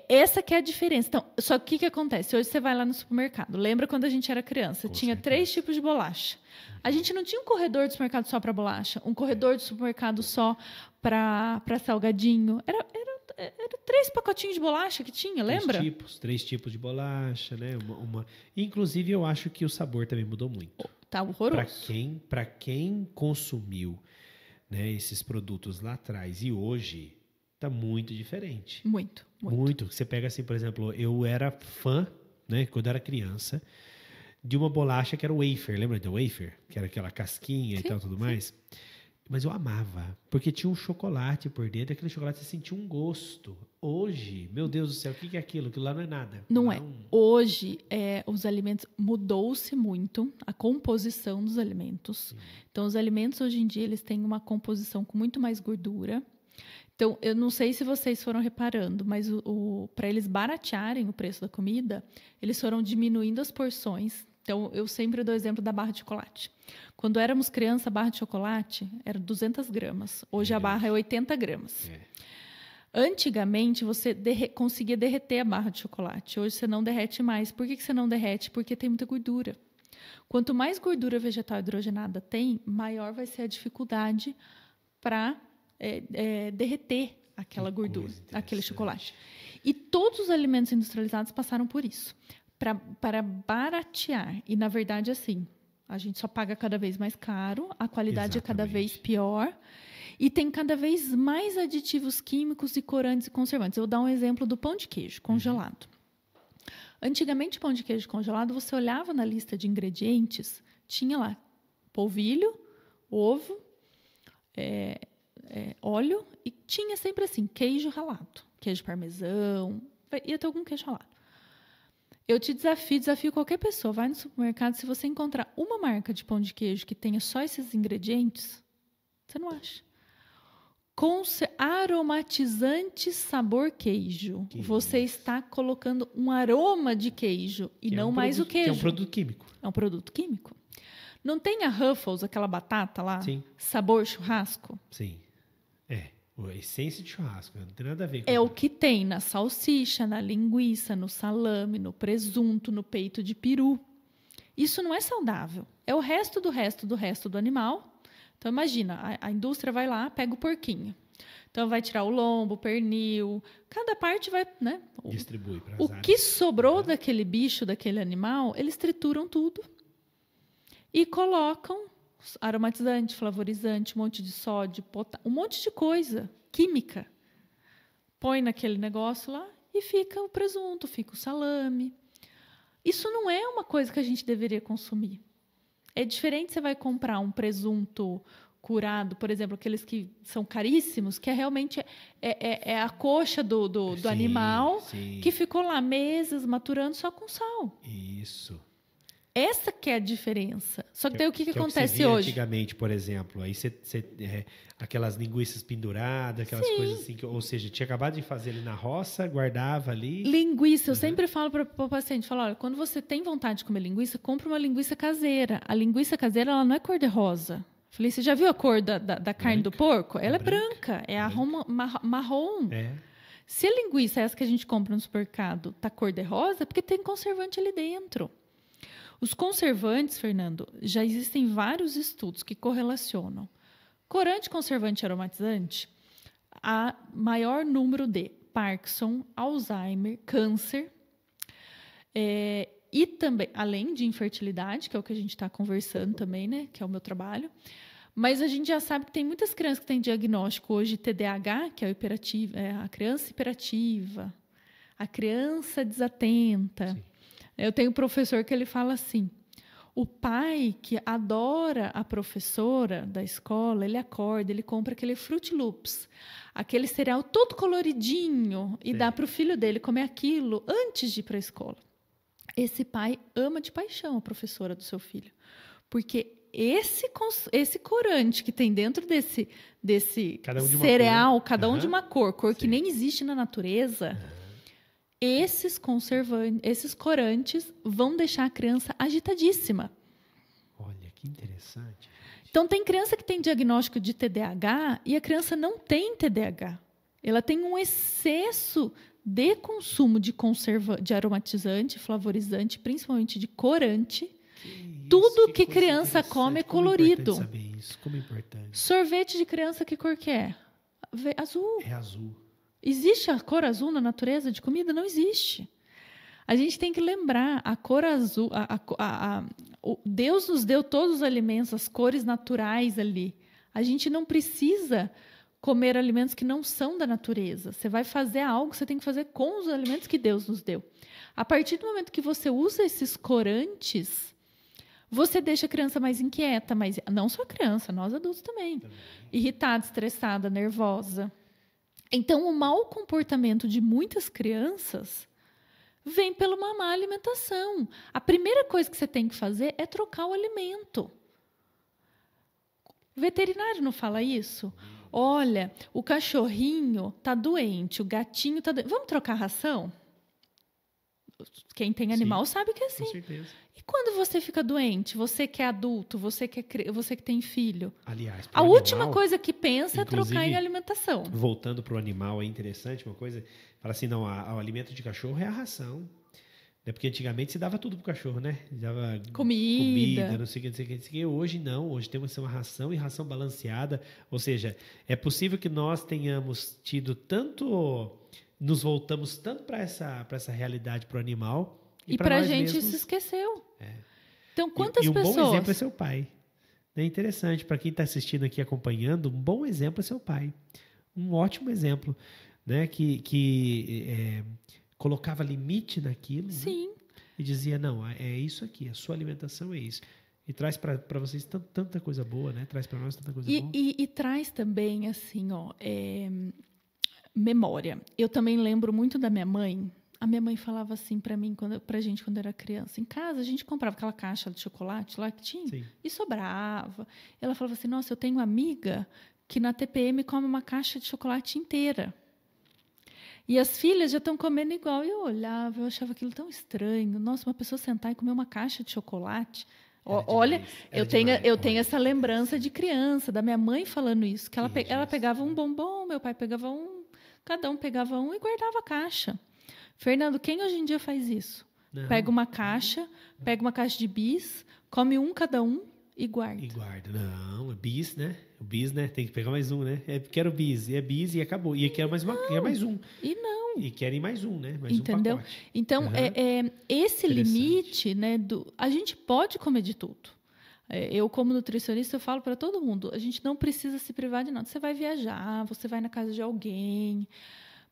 Essa que é a diferença. Então, só que o que acontece? Hoje você vai lá no supermercado. Lembra quando a gente era criança? Tinha 3 tipos de bolacha. A gente não tinha um corredor de supermercado só para bolacha, um corredor de supermercado só para salgadinho. Era 3 pacotinhos de bolacha que tinha, lembra? 3 tipos de bolacha, né? Inclusive, eu acho que o sabor também mudou muito. Tá horroroso. Para quem consumiu, né, esses produtos lá atrás e hoje, tá muito diferente. Muito. Você pega assim, por exemplo, eu era fã, né, quando eu era criança, de uma bolacha que era o wafer. Lembra do wafer? Que era aquela casquinha e tal, tudo mais. Mas eu amava, porque tinha um chocolate por dentro, e aquele chocolate você sentia um gosto. Hoje, meu Deus do céu, o que é aquilo? Aquilo lá não é nada. Não é. Hoje, os alimentos mudou-se muito, a composição dos alimentos. Então, os alimentos hoje em dia, eles têm uma composição com muito mais gordura. Então, eu não sei se vocês foram reparando, mas para eles baratearem o preço da comida, eles foram diminuindo as porções. Então, eu sempre dou o exemplo da barra de chocolate. Quando éramos criança, a barra de chocolate era 200 gramas. Hoje a barra é 80 gramas. Antigamente, você conseguia derreter a barra de chocolate. Hoje você não derrete mais. Por que você não derrete? Porque tem muita gordura. Quanto mais gordura vegetal hidrogenada tem, maior vai ser a dificuldade para derreter aquela gordura, aquele chocolate. E todos os alimentos industrializados passaram por isso. Para baratear. E, na verdade, assim, a gente só paga cada vez mais caro, a qualidade é cada vez pior, e tem cada vez mais aditivos químicos e corantes e conservantes. Eu vou dar um exemplo do pão de queijo congelado. Antigamente, o pão de queijo congelado, você olhava na lista de ingredientes, tinha lá polvilho, ovo, óleo, e tinha sempre assim, queijo ralado, queijo parmesão, ia ter algum queijo ralado. Eu te desafio qualquer pessoa, vai no supermercado, se você encontrar uma marca de pão de queijo que tenha só esses ingredientes, você não acha. Com aromatizante sabor queijo. Você está colocando um aroma de queijo e não mais o queijo. Que é um produto químico. É um produto químico. Não tem a Ruffles, aquela batata lá? Sim. Sabor churrasco? Sim. A essência de churrasco, não tem nada a ver com É o que tem na salsicha, na linguiça, no salame, no presunto, no peito de peru. Isso não é saudável. É o resto do animal. Então, imagina, a indústria vai lá, pega o porquinho. Então, vai tirar o lombo, o pernil, cada parte vai, né? Distribui para as O áreas. que sobrou daquele bicho, daquele animal, eles trituram tudo e colocam aromatizante, flavorizante, um monte de sódio, um monte de coisa química. Põe naquele negócio lá e fica o presunto, fica o salame. Isso não é uma coisa que a gente deveria consumir. É diferente, você vai comprar um presunto curado, por exemplo, aqueles que são caríssimos, que realmente é a coxa do Sim, animal sim. que ficou lá meses maturando só com sal. Isso. Essa que é a diferença. Só que daí o que é acontece você via hoje? Antigamente, por exemplo, aí aquelas linguiças penduradas, aquelas coisas assim, ou seja, tinha acabado de fazer ali na roça, guardava ali. Linguiça, eu sempre falo para o paciente, falo, olha, quando você tem vontade de comer linguiça, compra uma linguiça caseira. A linguiça caseira, ela não é cor-de-rosa. Falei, você já viu a cor da carne do porco? Ela é branca, é marrom. É. Se a linguiça, essa que a gente compra no supermercado, tá cor-de-rosa, é porque tem conservante ali dentro. Os conservantes, Fernando, já existem vários estudos que correlacionam corante, conservante e aromatizante a maior número de Parkinson, Alzheimer, câncer, e também, além de infertilidade, que é o que a gente está conversando também, né, que é o meu trabalho. Mas a gente já sabe que tem muitas crianças que têm diagnóstico hoje de TDAH, que é a criança hiperativa, a criança desatenta. Sim. Eu tenho um professor que ele fala assim, o pai que adora a professora da escola, ele acorda, ele compra aquele Fruit Loops, aquele cereal todo coloridinho, e dá para o filho dele comer aquilo antes de ir para a escola. Esse pai ama de paixão a professora do seu filho, porque esse corante que tem dentro desse cereal, cada um de uma cor que nem existe na natureza, esses conservantes, esses corantes vão deixar a criança agitadíssima. Olha, que interessante. Então, tem criança que tem diagnóstico de TDAH e a criança não tem TDAH. Ela tem um excesso de consumo de aromatizante, flavorizante, principalmente de corante. Tudo que criança come é colorido. Como é importante saber isso, como é importante. Sorvete de criança, que cor que é? Azul. É azul. Existe a cor azul na natureza de comida? Não existe. A gente tem que lembrar, a cor azul, Deus nos deu todos os alimentos, as cores naturais ali. A gente não precisa comer alimentos que não são da natureza. Você vai fazer algo, você tem que fazer com os alimentos que Deus nos deu. A partir do momento que você usa esses corantes, você deixa a criança mais inquieta, mas não só a criança, nós adultos também. Irritada, estressada, nervosa. Então, o mau comportamento de muitas crianças vem pela uma má alimentação. A primeira coisa que você tem que fazer é trocar o alimento. O veterinário não fala isso? Olha, o cachorrinho está doente, o gatinho está doente. Vamos trocar a ração? Quem tem animal sabe que é assim. Com certeza. E quando você fica doente, você que é adulto, você que tem filho, aliás, a última coisa que pensa é trocar em alimentação. Voltando para o animal, é interessante uma coisa, fala assim, não, o alimento de cachorro é a ração. É porque antigamente se dava tudo pro cachorro, né? Dava comida, não sei o que. Hoje não, hoje temos uma ração e ração balanceada. Ou seja, é possível que nós tenhamos tido tanto... Nos voltamos tanto para essa realidade pro animal. E para a gente mesmos, se esqueceu. Então, quantas pessoas... um bom exemplo é seu pai. É interessante, para quem está assistindo aqui, acompanhando, um bom exemplo é seu pai. Um ótimo exemplo, né? Que colocava limite naquilo. Sim. Né? E dizia, não, é isso aqui, a sua alimentação é isso. E traz para vocês tanta coisa boa, né? Traz para nós tanta coisa boa. E traz também, assim, memória. Eu também lembro muito da minha mãe. A minha mãe falava assim pra gente quando era criança. Em casa, a gente comprava aquela caixa de chocolate lá que tinha. Sim. E sobrava. Ela falava assim, nossa, eu tenho uma amiga que na TPM come uma caixa de chocolate inteira. E as filhas já estão comendo igual. E eu olhava, eu achava aquilo tão estranho. Nossa, uma pessoa sentar e comer uma caixa de chocolate. Olha, eu tenho essa lembrança de criança, da minha mãe falando isso, que ela pegava um bombom, meu pai pegava um, cada um pegava um e guardava a caixa. Fernando, quem hoje em dia faz isso? Não. Pega uma caixa de bis, come um cada um e guarda. E guarda. Não, é bis, né? O bis, né? Tem que pegar mais um, né? Quero bis, e é bis e acabou. E quero mais um. E não. E querem mais um, né? Mais Entendeu? Um pacote. Então, esse limite, né? A gente pode comer de tudo. Eu, como nutricionista, eu falo para todo mundo, a gente não precisa se privar de nada. Você vai viajar, você vai na casa de alguém,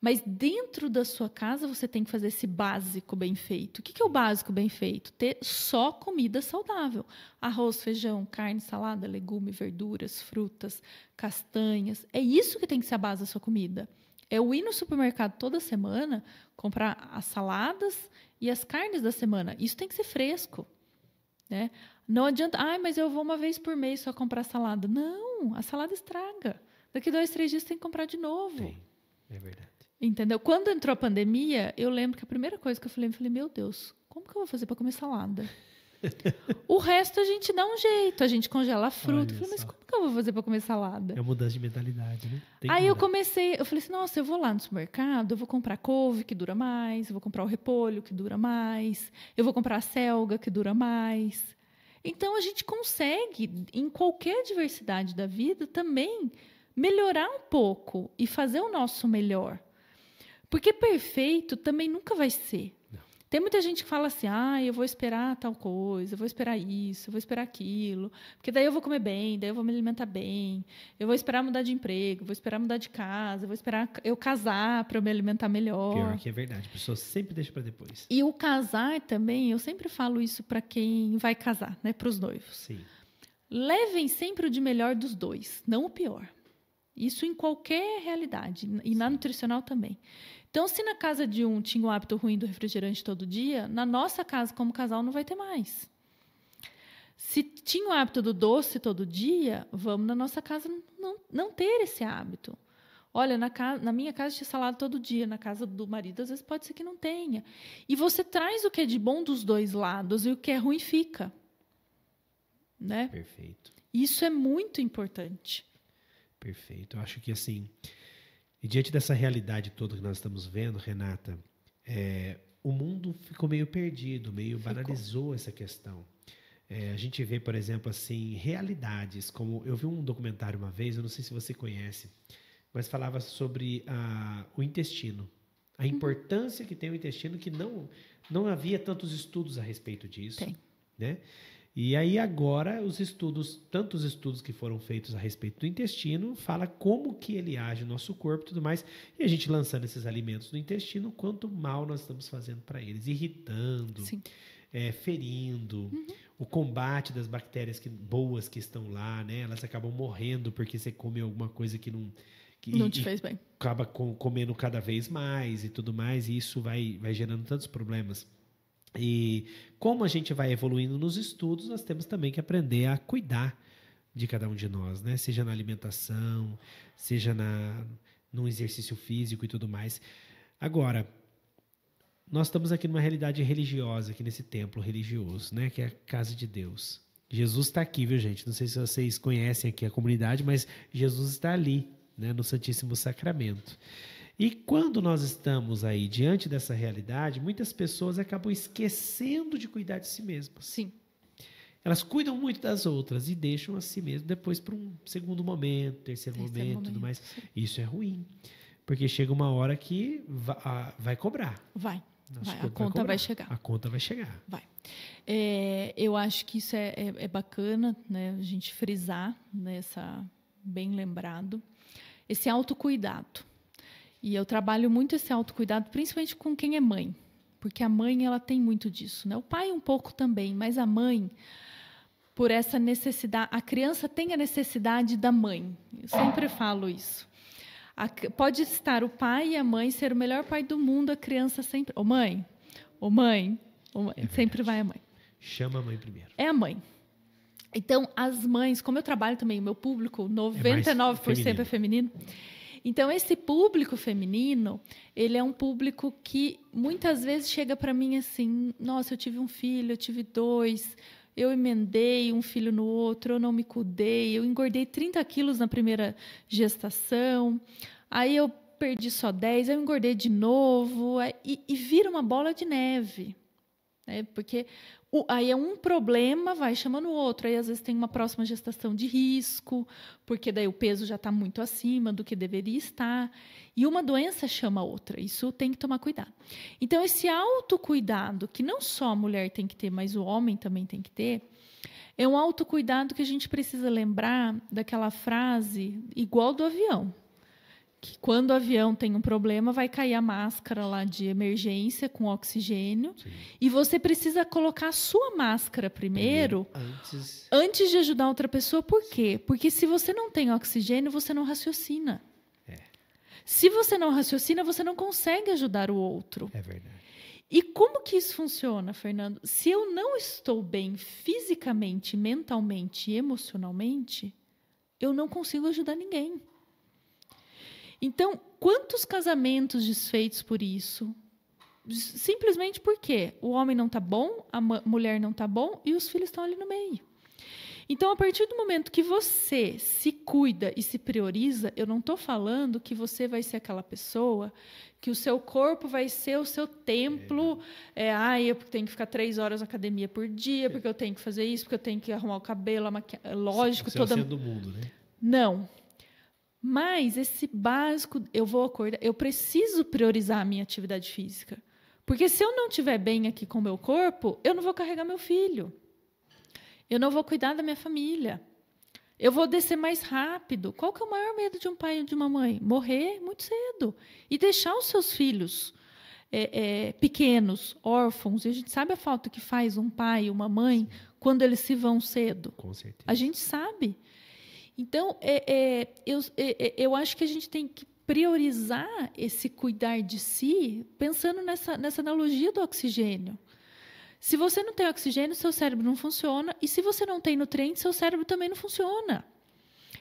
mas dentro da sua casa você tem que fazer esse básico bem feito. O que é o básico bem feito? Ter só comida saudável. Arroz, feijão, carne, salada, legume, verduras, frutas, castanhas. É isso que tem que ser a base da sua comida. É eu ir no supermercado toda semana, comprar as saladas e as carnes da semana. Isso tem que ser fresco. Né? Não adianta, mas eu vou uma vez por mês só comprar salada. Não, a salada estraga. Daqui 2, 3 dias você tem que comprar de novo. Sim, é verdade. Entendeu? Quando entrou a pandemia, eu lembro que a primeira coisa que eu falei, meu Deus, como que eu vou fazer para comer salada? O resto a gente dá um jeito, a gente congela a fruta. Eu falei, mas como que eu vou fazer para comer salada? É mudança de mentalidade, né? Aí eu falei assim, nossa, eu vou lá no supermercado, eu vou comprar couve, que dura mais, eu vou comprar o repolho, que dura mais, eu vou comprar a selga, que dura mais. Então, a gente consegue, em qualquer diversidade da vida, também melhorar um pouco e fazer o nosso melhor. Porque perfeito também nunca vai ser. Não. Tem muita gente que fala assim, eu vou esperar tal coisa, eu vou esperar isso, eu vou esperar aquilo, porque daí eu vou comer bem, daí eu vou me alimentar bem, eu vou esperar mudar de emprego, vou esperar mudar de casa, eu vou esperar eu casar para eu me alimentar melhor. Pior que é verdade, a pessoa sempre deixa para depois. E o casar também, eu sempre falo isso para quem vai casar, né, para os noivos. Sim. Levem sempre o de melhor dos dois, não o pior. Isso em qualquer realidade, e na nutricional também. Então, se na casa de um tinha o hábito ruim do refrigerante todo dia, na nossa casa, como casal, não vai ter mais. Se tinha o hábito do doce todo dia, vamos na nossa casa não ter esse hábito. Olha, na minha casa tinha salada todo dia, na casa do marido, às vezes pode ser que não tenha. E você traz o que é de bom dos dois lados e o que é ruim fica. Né? Perfeito. Isso é muito importante. Perfeito. Eu acho que, assim, e diante dessa realidade toda que nós estamos vendo, Renata, o mundo ficou meio perdido, banalizou essa questão. A gente vê, por exemplo, assim, realidades, como eu vi um documentário uma vez, eu não sei se você conhece, mas falava sobre o intestino, a importância que tem o intestino, que não havia tantos estudos a respeito disso. Tem. Né? E aí agora tantos estudos que foram feitos a respeito do intestino, fala como que ele age no nosso corpo e tudo mais, e a gente lançando esses alimentos no intestino, quanto mal nós estamos fazendo para eles, irritando, ferindo, o combate das bactérias boas que estão lá, né? Elas acabam morrendo porque você come alguma coisa que não te fez bem. Acaba comendo cada vez mais e tudo mais, e isso vai gerando tantos problemas. E como a gente vai evoluindo nos estudos, nós temos também que aprender a cuidar de cada um de nós, né? Seja na alimentação, seja no exercício físico e tudo mais. Agora, nós estamos aqui numa realidade religiosa, aqui nesse templo religioso, né? Que é a casa de Deus. Jesus está aqui, viu, gente? Não sei se vocês conhecem aqui a comunidade, mas Jesus está ali, né? No Santíssimo Sacramento. E quando nós estamos aí diante dessa realidade, muitas pessoas acabam esquecendo de cuidar de si mesmas. Sim. Elas cuidam muito das outras e deixam a si mesmas depois para um segundo momento, terceiro momento, tudo mais. Sim. Isso é ruim, porque chega uma hora que vai cobrar. Vai. A conta vai chegar. A conta vai chegar. Vai. Eu acho que isso é bacana, né? A gente frisar, né? Bem lembrado, esse autocuidado. E eu trabalho muito esse autocuidado, principalmente com quem é mãe, porque a mãe ela tem muito disso, né? O pai um pouco também, mas a mãe, por essa necessidade, a criança tem a necessidade da mãe. Eu sempre falo isso. Pode estar o pai e a mãe ser o melhor pai do mundo, a criança sempre, mãe, sempre vai a mãe. Chama a mãe primeiro. É a mãe. Então, as mães, como eu trabalho também, o meu público, 99% é feminino. Então, esse público feminino, ele é um público que muitas vezes chega para mim assim, nossa, eu tive um filho, eu tive 2, eu emendei um filho no outro, eu não me cuidei, eu engordei 30 quilos na primeira gestação, aí eu perdi só 10, aí eu engordei de novo, e vira uma bola de neve, né? Porque aí é um problema, vai chamando o outro. Aí, às vezes, tem uma próxima gestação de risco, porque daí o peso já está muito acima do que deveria estar. E uma doença chama a outra. Isso tem que tomar cuidado. Então, esse autocuidado, que não só a mulher tem que ter, mas o homem também tem que ter, é um autocuidado que a gente precisa lembrar daquela frase igual do avião. Que quando o avião tem um problema, vai cair a máscara lá de emergência com oxigênio. Sim. E você precisa colocar a sua máscara primeiro antes de ajudar outra pessoa. Por quê? Porque se você não tem oxigênio, você não raciocina. Se você não raciocina, você não consegue ajudar o outro. É verdade. E como que isso funciona, Fernando? Se eu não estou bem fisicamente, mentalmente e emocionalmente, eu não consigo ajudar ninguém. Então, quantos casamentos desfeitos por isso? Simplesmente porque o homem não está bom, a mulher não está bom e os filhos estão ali no meio. Então, a partir do momento que você se cuida e se prioriza, eu não estou falando que você vai ser aquela pessoa que o seu corpo vai ser o seu templo. Eu tenho que ficar 3 horas na academia por dia, porque eu tenho que fazer isso, porque eu tenho que arrumar o cabelo, a maquiagem. Lógico, toda... Você é o centro do mundo, né? Não. Mas esse básico, eu vou acordar, eu preciso priorizar a minha atividade física. Porque se eu não estiver bem aqui com o meu corpo, eu não vou carregar meu filho. Eu não vou cuidar da minha família. Eu vou descer mais rápido. Qual que é o maior medo de um pai e de uma mãe? Morrer muito cedo. E deixar os seus filhos pequenos, órfãos. E a gente sabe a falta que faz um pai e uma mãe quando eles se vão cedo. Com certeza. A gente sabe. Então, eu acho que a gente tem que priorizar esse cuidar de si, pensando nessa analogia do oxigênio. Se você não tem oxigênio, seu cérebro não funciona. E se você não tem nutrientes, seu cérebro também não funciona.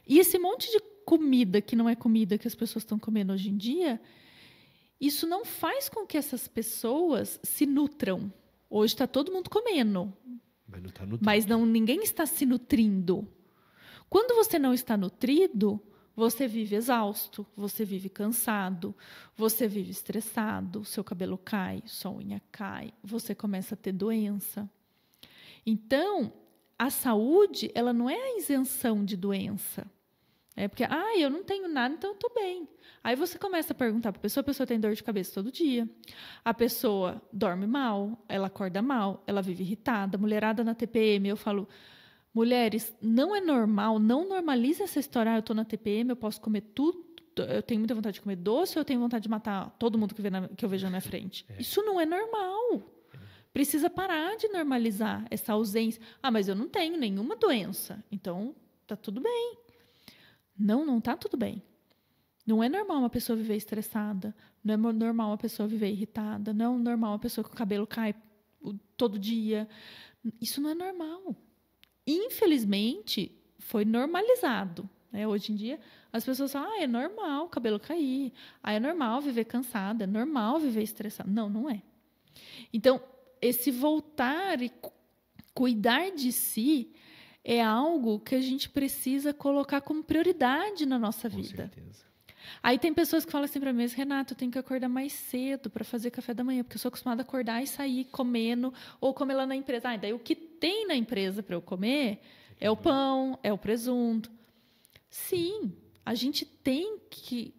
E esse monte de comida que não é comida que as pessoas estão comendo hoje em dia, isso não faz com que essas pessoas se nutram. Hoje está todo mundo comendo. Mas não está nutrindo. Mas ninguém está se nutrindo. Quando você não está nutrido, você vive exausto, você vive cansado, você vive estressado, seu cabelo cai, sua unha cai, você começa a ter doença. Então, a saúde, ela não é a isenção de doença. É porque, eu não tenho nada, então eu estou bem. Aí você começa a perguntar para a pessoa tem dor de cabeça todo dia. A pessoa dorme mal, ela acorda mal, ela vive irritada. Mulherada na TPM, eu falo... Mulheres, não é normal, não normalize essa história. Eu estou na TPM, eu posso comer tudo, eu tenho muita vontade de comer doce, eu tenho vontade de matar todo mundo que eu vejo na minha frente. Isso não é normal. Precisa parar de normalizar essa ausência. Mas eu não tenho nenhuma doença, então está tudo bem. Não está tudo bem. Não é normal uma pessoa viver estressada, não é normal uma pessoa viver irritada, não é normal uma pessoa que o cabelo cai todo dia. Isso não é normal. Infelizmente, foi normalizado. Né? Hoje em dia, as pessoas falam, é normal o cabelo cair, é normal viver cansada, é normal viver estressada. Não é. Então, esse voltar e cuidar de si é algo que a gente precisa colocar como prioridade na nossa vida. Com certeza. Aí tem pessoas que falam assim para mim, Renato, eu tenho que acordar mais cedo para fazer café da manhã, porque eu sou acostumada a acordar e sair comendo, ou comer lá na empresa. Daí o que tem na empresa para eu comer é o pão, é o presunto. Sim, a gente tem que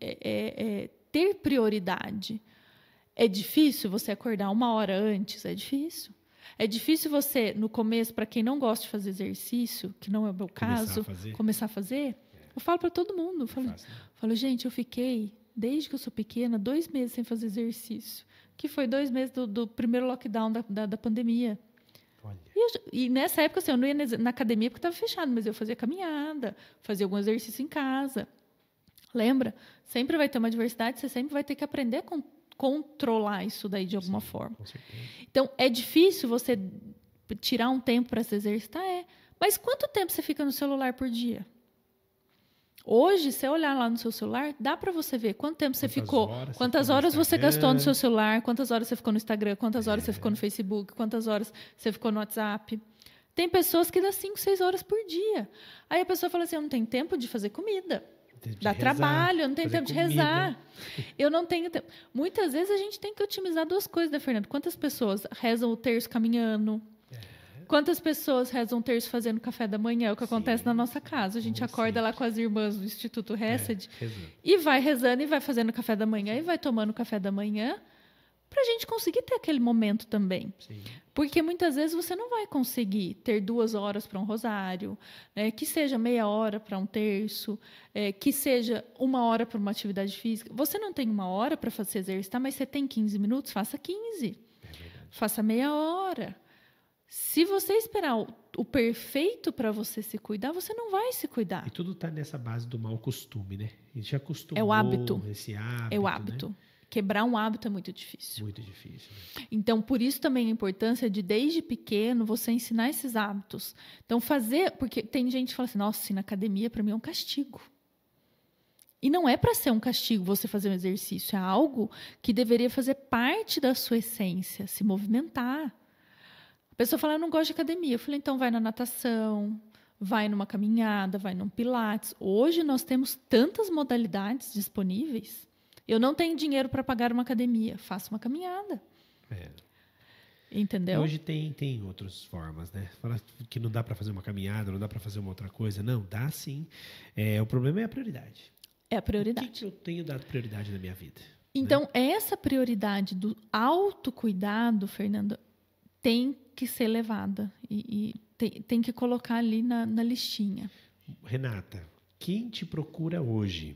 ter prioridade. É difícil você acordar 1 hora antes? É difícil. É difícil você, no começo, para quem não gosta de fazer exercício, que não é o meu caso, começar a fazer. Eu falo para todo mundo, falo, gente, eu fiquei, desde que eu sou pequena, 2 meses sem fazer exercício, que foi 2 meses do primeiro lockdown da pandemia. E nessa época, assim, eu não ia na academia porque estava fechado, mas eu fazia caminhada, fazia algum exercício em casa. Lembra? Sempre vai ter uma diversidade, você sempre vai ter que aprender a controlar isso daí de alguma forma. Com certeza. Então, é difícil você tirar um tempo para se exercitar? Mas quanto tempo você fica no celular por dia? Hoje, se você olhar lá no seu celular, dá para você ver quanto tempo você ficou, quantas horas você gastou no seu celular, quantas horas você ficou no Instagram, quantas horas você ficou no Facebook, quantas horas você ficou no WhatsApp. Tem pessoas que dão 5, 6 horas por dia. Aí a pessoa fala assim, eu não tenho tempo de fazer comida. Dá trabalho, eu não tenho tempo de rezar. Eu não tenho tempo. Muitas vezes a gente tem que otimizar 2 coisas, né, Fernando? Quantas pessoas rezam o terço caminhando? Quantas pessoas rezam o terço fazendo café da manhã? É o que acontece na nossa casa. A gente acorda lá com as irmãs do Instituto Hesed e vai rezando e vai fazendo café da manhã e vai tomando café da manhã para a gente conseguir ter aquele momento também. Sim. Porque muitas vezes você não vai conseguir ter 2 horas para um rosário, né? Que seja meia hora para um terço, que seja 1 hora para uma atividade física. Você não tem 1 hora para se exercitar, mas você tem 15 minutos, faça 15. Faça meia hora. Se você esperar o perfeito para você se cuidar, você não vai se cuidar. E tudo está nessa base do mau costume, né? A gente acostumou é o hábito. Esse hábito. É o hábito. Né? Quebrar um hábito é muito difícil. Muito difícil. Né? Então, por isso também a importância de, desde pequeno, você ensinar esses hábitos. Então, porque tem gente que fala assim, nossa, na academia para mim é um castigo. E não é para ser um castigo você fazer um exercício, é algo que deveria fazer parte da sua essência, se movimentar. A pessoa fala, eu não gosto de academia. Eu falei, então vai na natação, vai numa caminhada, vai num pilates. Hoje nós temos tantas modalidades disponíveis. Eu não tenho dinheiro para pagar uma academia, faço uma caminhada. Entendeu? Hoje tem outras formas, né? Fala que não dá para fazer uma caminhada, não dá para fazer uma outra coisa. Não, dá sim. O problema é a prioridade. É a prioridade. O que eu tenho dado prioridade na minha vida? Então, né? Essa prioridade do autocuidado, Fernando, tem que ser levada e tem que colocar ali na listinha. Renata, quem te procura hoje,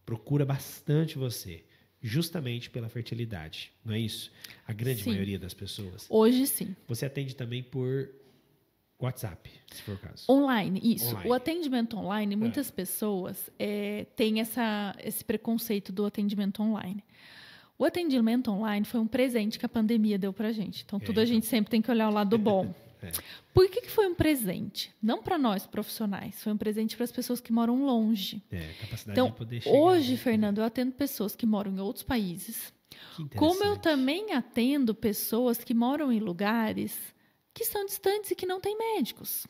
procura bastante você, justamente pela fertilidade, não é isso? A grande maioria das pessoas. Hoje, sim. Você atende também por WhatsApp, se for o caso. Online, isso. Online. O atendimento online, muitas pessoas têm esse preconceito do atendimento online. O atendimento online foi um presente que a pandemia deu para a gente. Então, a gente sempre tem que olhar o lado bom. Por que foi um presente? Não para nós, profissionais. Foi um presente para as pessoas que moram longe. Capacidade de poder chegar. Hoje, Fernando, eu atendo pessoas que moram em outros países. Como eu também atendo pessoas que moram em lugares que são distantes e que não têm médicos.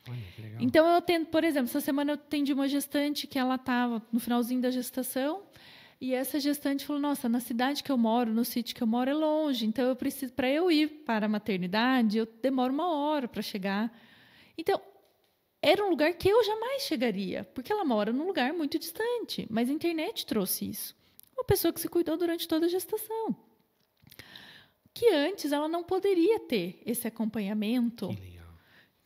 Olha, que legal. Então, eu atendo, por exemplo, essa semana eu atendi uma gestante que ela estava no finalzinho da gestação. E essa gestante falou, nossa, na cidade que eu moro, no sítio que eu moro, é longe. Então, eu preciso, para eu ir para a maternidade, eu demoro 1 hora para chegar. Então, era um lugar que eu jamais chegaria, porque ela mora num lugar muito distante. Mas a internet trouxe isso. Uma pessoa que se cuidou durante toda a gestação. Que antes ela não poderia ter esse acompanhamento. Que legal.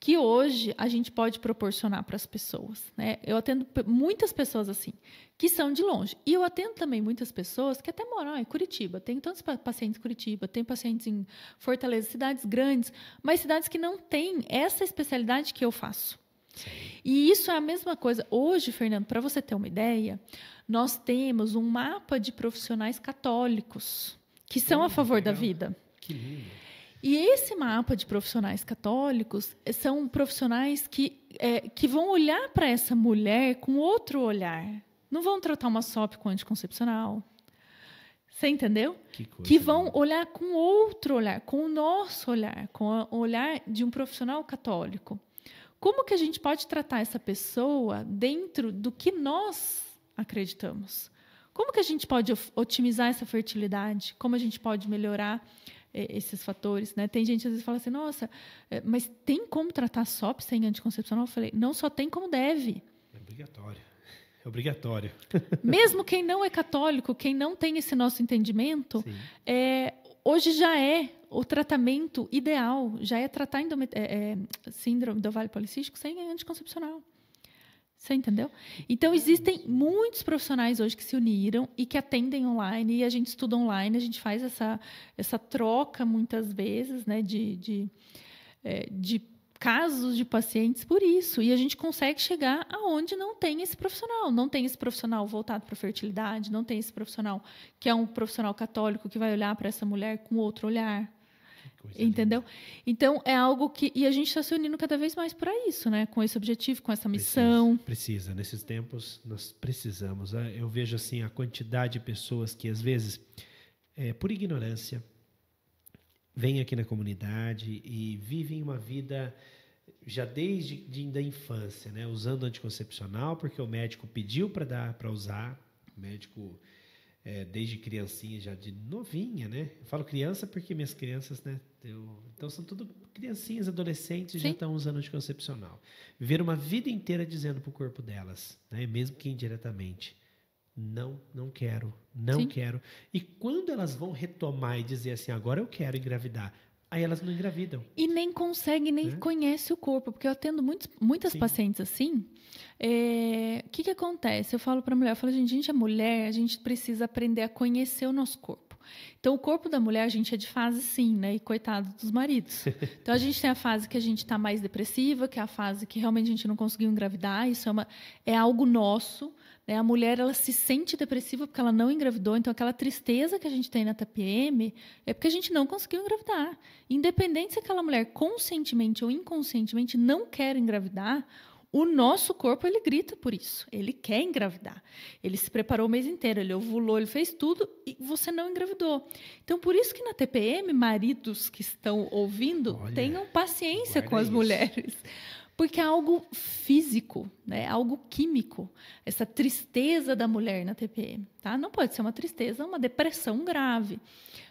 Que hoje a gente pode proporcionar para as pessoas. Né? Eu atendo muitas pessoas assim, que são de longe. E eu atendo também muitas pessoas que até moram em Curitiba. Tem tantos pacientes em Curitiba, tem pacientes em Fortaleza, cidades grandes, mas cidades que não têm essa especialidade que eu faço. Sim. E isso é a mesma coisa. Hoje, Fernando, para você ter uma ideia, nós temos um mapa de profissionais católicos que são a favor da vida. Que lindo. E esse mapa de profissionais católicos são profissionais que vão olhar para essa mulher com outro olhar. Não vão tratar uma SOP com anticoncepcional. Você entendeu? Que vão olhar com outro olhar, com o nosso olhar, com o olhar de um profissional católico. Como que a gente pode tratar essa pessoa dentro do que nós acreditamos? Como que a gente pode otimizar essa fertilidade? Como a gente pode melhorar esses fatores, né? Tem gente às vezes que fala assim, nossa, mas tem como tratar SOP sem anticoncepcional? Eu falei, não só tem como deve. É obrigatório. É obrigatório. Mesmo quem não é católico, quem não tem esse nosso entendimento, hoje já é o tratamento ideal, já é tratar síndrome do ovário policístico sem anticoncepcional. Você entendeu? Então, existem muitos profissionais hoje que se uniram e que atendem online, e a gente estuda online, a gente faz essa troca, muitas vezes, né, de casos de pacientes por isso. E a gente consegue chegar aonde não tem esse profissional. Não tem esse profissional voltado para a fertilidade, não tem esse profissional que é um profissional católico que vai olhar para essa mulher com outro olhar. Entendeu? Linda. Então, é algo que... E a gente está se unindo cada vez mais para isso, né? Com esse objetivo, com essa missão. Precisa. Nesses tempos, nós precisamos. Eu vejo assim, a quantidade de pessoas que, às vezes, por ignorância, vêm aqui na comunidade e vivem uma vida já da infância, né? Usando anticoncepcional, porque o médico pediu para usar, o médico desde criancinha, já de novinha, né? Eu falo criança porque minhas crianças, né? Então são tudo criancinhas, adolescentes, e já estão usando anticoncepcional. Viveram uma vida inteira dizendo para o corpo delas, né? Mesmo que indiretamente, não quero, não quero. E quando elas vão retomar e dizer assim, agora eu quero engravidar, aí elas não engravidam. E nem conseguem, nem conhece o corpo, porque eu atendo muitas pacientes assim. O que acontece? Eu falo para a mulher, eu falo, gente, a mulher, a gente precisa aprender a conhecer o nosso corpo. Então, o corpo da mulher, a gente é de fase sim, né? E coitado dos maridos. Então, a gente tem a fase que a gente está mais depressiva, que é a fase que realmente a gente não conseguiu engravidar. Isso é algo nosso. Né? A mulher, ela se sente depressiva porque ela não engravidou. Então, aquela tristeza que a gente tem na TPM é porque a gente não conseguiu engravidar. Independente se aquela mulher conscientemente ou inconscientemente não quer engravidar, o nosso corpo, ele grita por isso. Ele quer engravidar. Ele se preparou o mês inteiro, ele ovulou, ele fez tudo e você não engravidou. Então, por isso que na TPM, maridos que estão ouvindo, tenham paciência com as mulheres. Porque é algo físico, né? Algo químico. Essa tristeza da mulher na TPM. Tá? Não pode ser uma tristeza, uma depressão grave.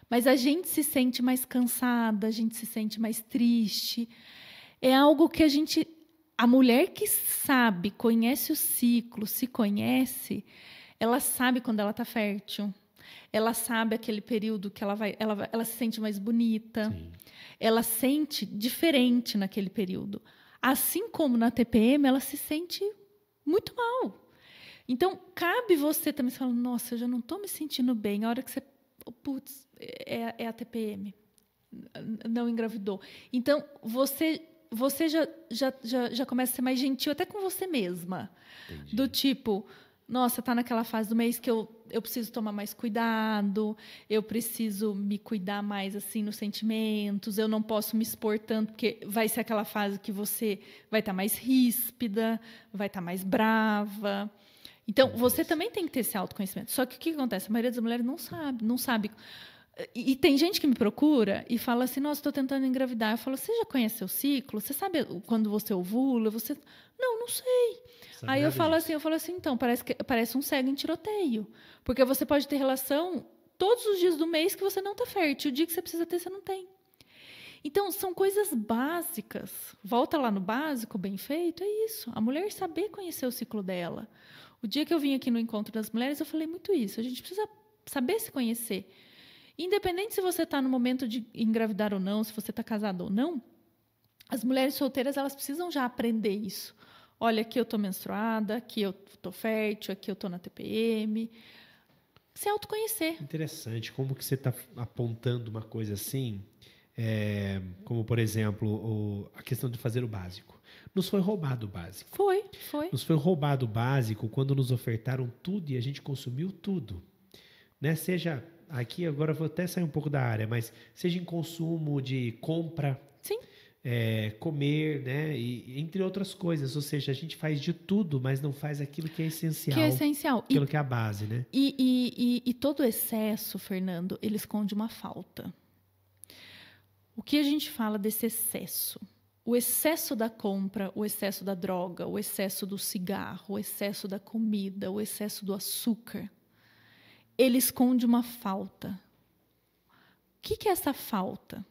Mas a gente se sente mais cansada, a gente se sente mais triste. É algo que a mulher que sabe, conhece o ciclo, se conhece, ela sabe quando ela está fértil. Ela sabe aquele período que ela se sente mais bonita. Sim. Ela sente diferente naquele período. Assim como na TPM, ela se sente muito mal. Então, cabe você também falar, nossa, eu já não estou me sentindo bem. A hora que você... Putz, é a TPM. Não engravidou. Então, você já começa a ser mais gentil até com você mesma. Entendi. Do tipo, nossa, tá naquela fase do mês que eu preciso tomar mais cuidado, eu preciso me cuidar mais assim nos sentimentos, eu não posso me expor tanto, porque vai ser aquela fase que você vai estar mais ríspida, vai estar mais brava. Então, você também tem que ter esse autoconhecimento. Só que o que acontece? A maioria das mulheres não sabe. E tem gente que me procura e fala assim, nossa, estou tentando engravidar. Eu falo, você já conhece seu ciclo? Você sabe quando você ovula? Não sei. Aí eu falo assim, então, parece um cego em tiroteio. Porque você pode ter relação todos os dias do mês que você não está fértil. O dia que você precisa ter, você não tem. Então, são coisas básicas. Volta lá no básico, bem feito, é isso. A mulher saber conhecer o ciclo dela. O dia que eu vim aqui no Encontro das Mulheres, eu falei muito isso. A gente precisa saber se conhecer. Independente se você está no momento de engravidar ou não, se você está casado ou não, as mulheres solteiras elas precisam já aprender isso. Olha, aqui eu estou menstruada, aqui eu estou fértil, aqui eu estou na TPM. Se autoconhecer. Interessante. Como que você está apontando uma coisa assim, como, por exemplo, a questão de fazer o básico. Nos foi roubado o básico. Foi. Nos foi roubado o básico quando nos ofertaram tudo e a gente consumiu tudo. Né? Seja... Aqui agora eu vou até sair um pouco da área, mas seja em consumo de compra, sim. Comer, né? E, entre outras coisas. Ou seja, a gente faz de tudo, mas não faz aquilo que é essencial. Que é essencial. Aquilo que é a base, né? E todo excesso, Fernando, ele esconde uma falta. O que a gente fala desse excesso? O excesso da compra, o excesso da droga, o excesso do cigarro, o excesso da comida, o excesso do açúcar. Ele esconde uma falta. O que é essa falta?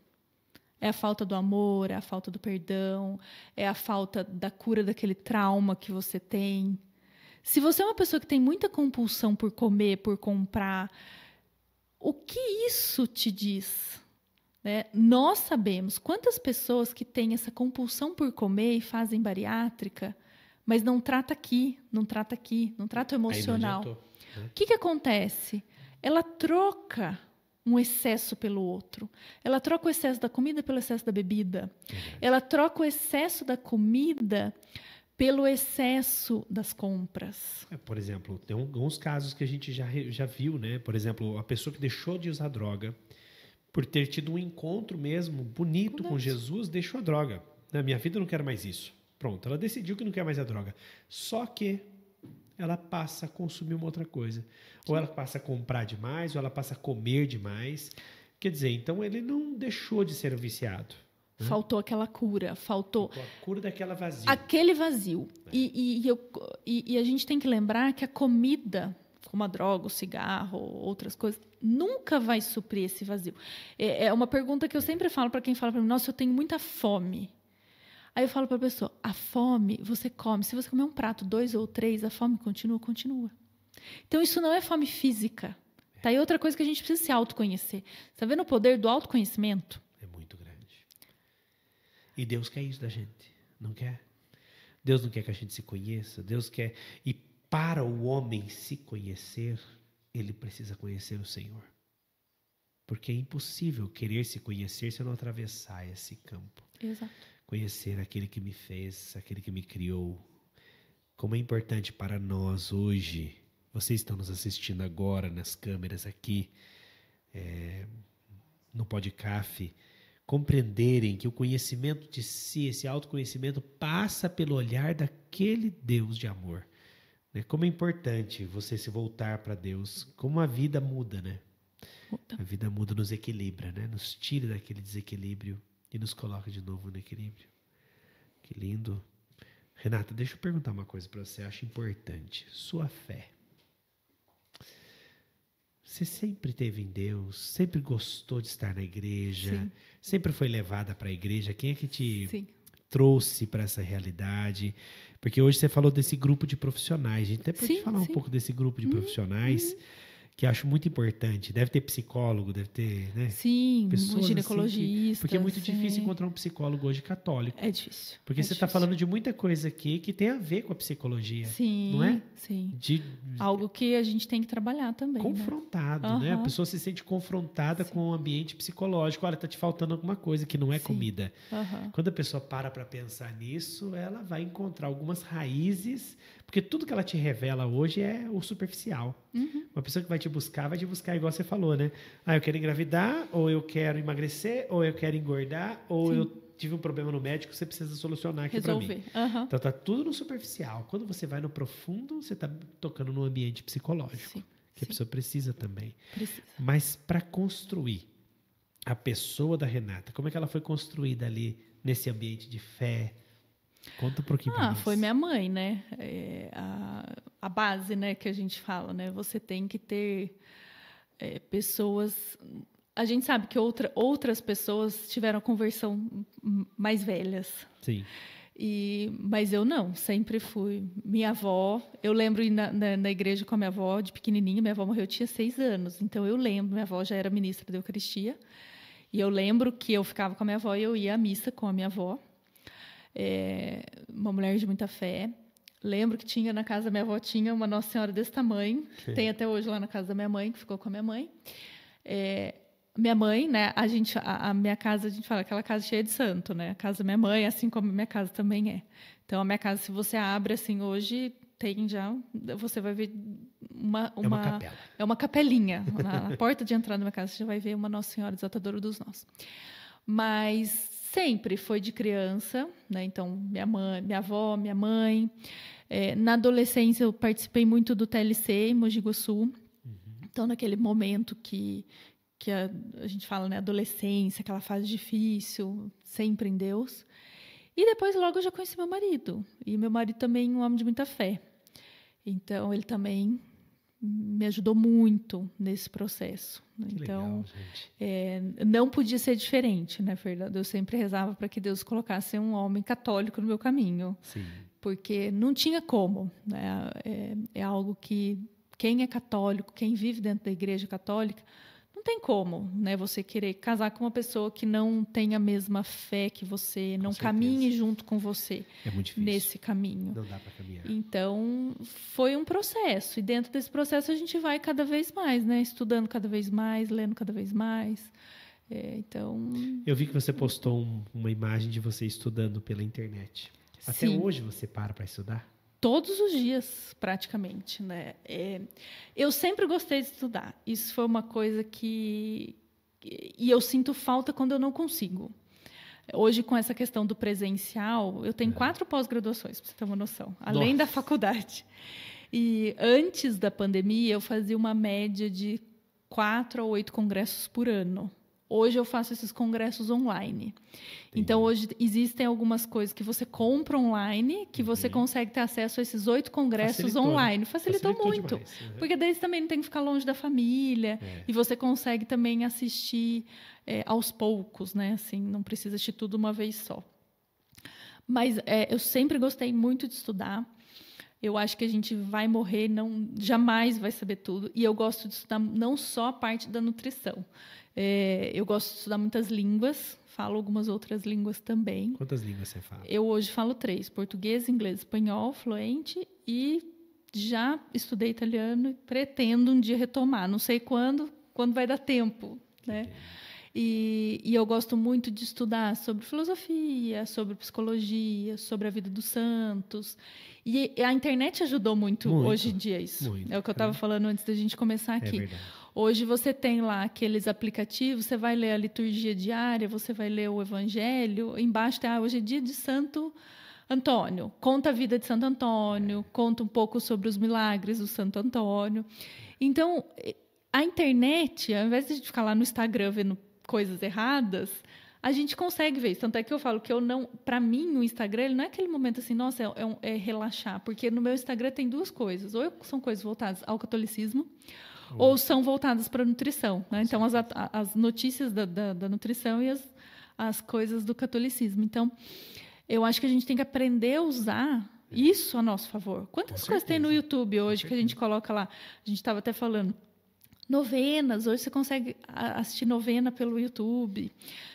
É a falta do amor, é a falta do perdão, é a falta da cura daquele trauma que você tem. Se você é uma pessoa que tem muita compulsão por comer, por comprar, o que isso te diz? Né? Nós sabemos quantas pessoas que têm essa compulsão por comer e fazem bariátrica, mas não trata aqui, não trata o emocional. O que acontece? Ela troca um excesso pelo outro. Ela troca o excesso da comida pelo excesso da bebida. Ela troca o excesso da comida pelo excesso das compras. Por exemplo, tem alguns casos que a gente já viu, né? Por exemplo, a pessoa que deixou de usar droga por ter tido um encontro mesmo bonito com Jesus, deixou a droga. Na minha vida eu não quero mais isso. Pronto, ela decidiu que não quer mais a droga. Só que ela passa a consumir uma outra coisa. Ou ela passa a comprar demais, ou ela passa a comer demais. Quer dizer, então ele não deixou de ser um viciado. Faltou aquela cura, faltou A cura daquela vazio. aquele vazio. E a gente tem que lembrar que a comida, como a droga, o cigarro, outras coisas, nunca vai suprir esse vazio. É uma pergunta que eu sempre falo para quem fala para mim: nossa, eu tenho muita fome. Aí eu falo para a pessoa: a fome você come. Se você comer um prato, 2 ou 3, a fome continua. Então, isso não é fome física. Tá aí outra coisa que a gente precisa se autoconhecer. Está vendo o poder do autoconhecimento? É muito grande. E Deus quer isso da gente, não quer? Deus não quer que a gente se conheça, Deus quer... E para o homem se conhecer, ele precisa conhecer o Senhor. Porque é impossível querer se conhecer se eu não atravessar esse campo. Exato. Conhecer aquele que me fez, aquele que me criou. Como é importante para nós hoje, vocês estão nos assistindo agora nas câmeras aqui, no podcast, compreenderem que o conhecimento de si, esse autoconhecimento, passa pelo olhar daquele Deus de amor. Né? Como é importante você se voltar para Deus, como a vida muda, né? A vida muda, nos equilibra, né? Nos tira daquele desequilíbrio e nos coloca de novo no equilíbrio. Que lindo. Renata, deixa eu perguntar uma coisa para você, acho importante. Sua fé. Você sempre teve em Deus, sempre gostou de estar na igreja, Sim. sempre foi levada para a igreja. Quem é que te Sim. trouxe para essa realidade? Porque hoje você falou desse grupo de profissionais. A gente até pode falar um pouco desse grupo de profissionais, que eu acho muito importante. Deve ter psicólogo, deve ter, né? Sim, Pessoas ginecologista. assim porque é muito difícil encontrar um psicólogo hoje católico. É difícil. Porque você está falando de muita coisa aqui que tem a ver com a psicologia. Sim, não é? sim. De algo que a gente tem que trabalhar também. confrontado, né? A pessoa se sente confrontada com o ambiente psicológico. Olha, está te faltando alguma coisa que não é comida. Quando a pessoa para pensar nisso, ela vai encontrar algumas raízes, porque tudo que ela te revela hoje é o superficial. Uma pessoa que vai te buscar igual você falou, né? Eu quero engravidar, ou eu quero emagrecer, ou eu quero engordar, ou eu tive um problema no médico, você precisa solucionar aqui para mim. Então tá tudo no superficial. Quando você vai no profundo, você está tocando no ambiente psicológico, que a pessoa precisa também. Mas para construir a pessoa da Renata, como é que ela foi construída ali nesse ambiente de fé? Conta um pouquinho para nós. Foi minha mãe, né? A base, né, que a gente fala, né? Você tem que ter pessoas... A gente sabe que outras pessoas tiveram a conversão mais velhas. Sim. Mas eu não, sempre fui. Minha avó, eu lembro ir na igreja com a minha avó, de pequenininha, minha avó morreu, eu tinha 6 anos. Então, eu lembro, minha avó já era ministra da Eucaristia, e eu lembro que eu ficava com a minha avó e eu ia à missa com a minha avó. Uma mulher de muita fé. Lembro que na casa da minha avó tinha uma Nossa Senhora desse tamanho, que tem até hoje lá na casa da minha mãe, que ficou com a minha mãe. Minha mãe, né? A minha casa, a gente fala, aquela casa cheia de santo, né? A casa da minha mãe, assim como a minha casa também é. Então, a minha casa, se você abre assim hoje, você vai ver é uma capela. É uma capelinha. Na porta de entrada da minha casa, você já vai ver uma Nossa Senhora Desatadora dos Nós. Mas sempre foi de criança, né? Então, minha mãe, minha avó, minha mãe. Na adolescência, eu participei muito do TLC em Mogi Guaçu. Então, naquele momento que a gente fala, né, adolescência, aquela fase difícil, sempre em Deus. E depois, logo, eu já conheci meu marido. E meu marido também é um homem de muita fé. Então, ele também me ajudou muito nesse processo. Que então, legal, gente. não podia ser diferente, né, Fernando? Eu sempre rezava para que Deus colocasse um homem católico no meu caminho. Sim. Porque não tinha como. Né? É algo que quem é católico, quem vive dentro da igreja católica, não tem como, né, você querer casar com uma pessoa que não tem a mesma fé que você, não caminhe junto com você. É muito difícil. Nesse caminho. Não dá para caminhar. Então, foi um processo. E dentro desse processo a gente vai cada vez mais, né, estudando cada vez mais, lendo cada vez mais. Então... Eu vi que você postou uma imagem de você estudando pela internet. Até hoje você para estudar? Todos os dias, praticamente, né? Eu sempre gostei de estudar. Isso foi uma coisa e eu sinto falta quando eu não consigo. Hoje, com essa questão do presencial, eu tenho 4 pós-graduações, para você ter uma noção, além da faculdade. E antes da pandemia, eu fazia uma média de 4 a 8 congressos por ano. Hoje eu faço esses congressos online. Então, hoje existem algumas coisas que você compra online, que você consegue ter acesso a esses 8 congressos online. Facilitou muito. Porque daí você também não tem que ficar longe da família. E você consegue também assistir aos poucos, né? Assim, não precisa assistir tudo uma vez só. Mas eu sempre gostei muito de estudar. Eu acho que a gente vai morrer, jamais vai saber tudo. E eu gosto de estudar não só a parte da nutrição. Eu gosto de estudar muitas línguas, falo algumas outras línguas também. Quantas línguas você fala? Eu hoje falo 3, português, inglês, espanhol, fluente, e já estudei italiano e pretendo um dia retomar. Não sei quando vai dar tempo, né? E eu gosto muito de estudar sobre filosofia, sobre psicologia, sobre a vida dos santos. E a internet ajudou muito hoje em dia isso. É o que eu estava falando antes da gente começar aqui. Verdade. Hoje você tem lá aqueles aplicativos, você vai ler a liturgia diária, você vai ler o evangelho, embaixo tem, hoje é dia de Santo Antônio, conta a vida de Santo Antônio, conta um pouco sobre os milagres do Santo Antônio. Então, a internet, ao invés de a gente ficar lá no Instagram vendo coisas erradas, a gente consegue ver isso. Tanto é que eu falo que para mim, o Instagram, ele não é aquele momento assim, nossa, é relaxar, porque no meu Instagram tem 2 coisas, ou são coisas voltadas ao catolicismo, ou são voltadas para a nutrição, né? Então, as notícias da nutrição e as coisas do catolicismo. Então, eu acho que a gente tem que aprender a usar isso a nosso favor. Quantas coisas tem no YouTube hoje que a gente coloca lá? A gente estava até falando. Novenas, hoje você consegue assistir novena pelo YouTube.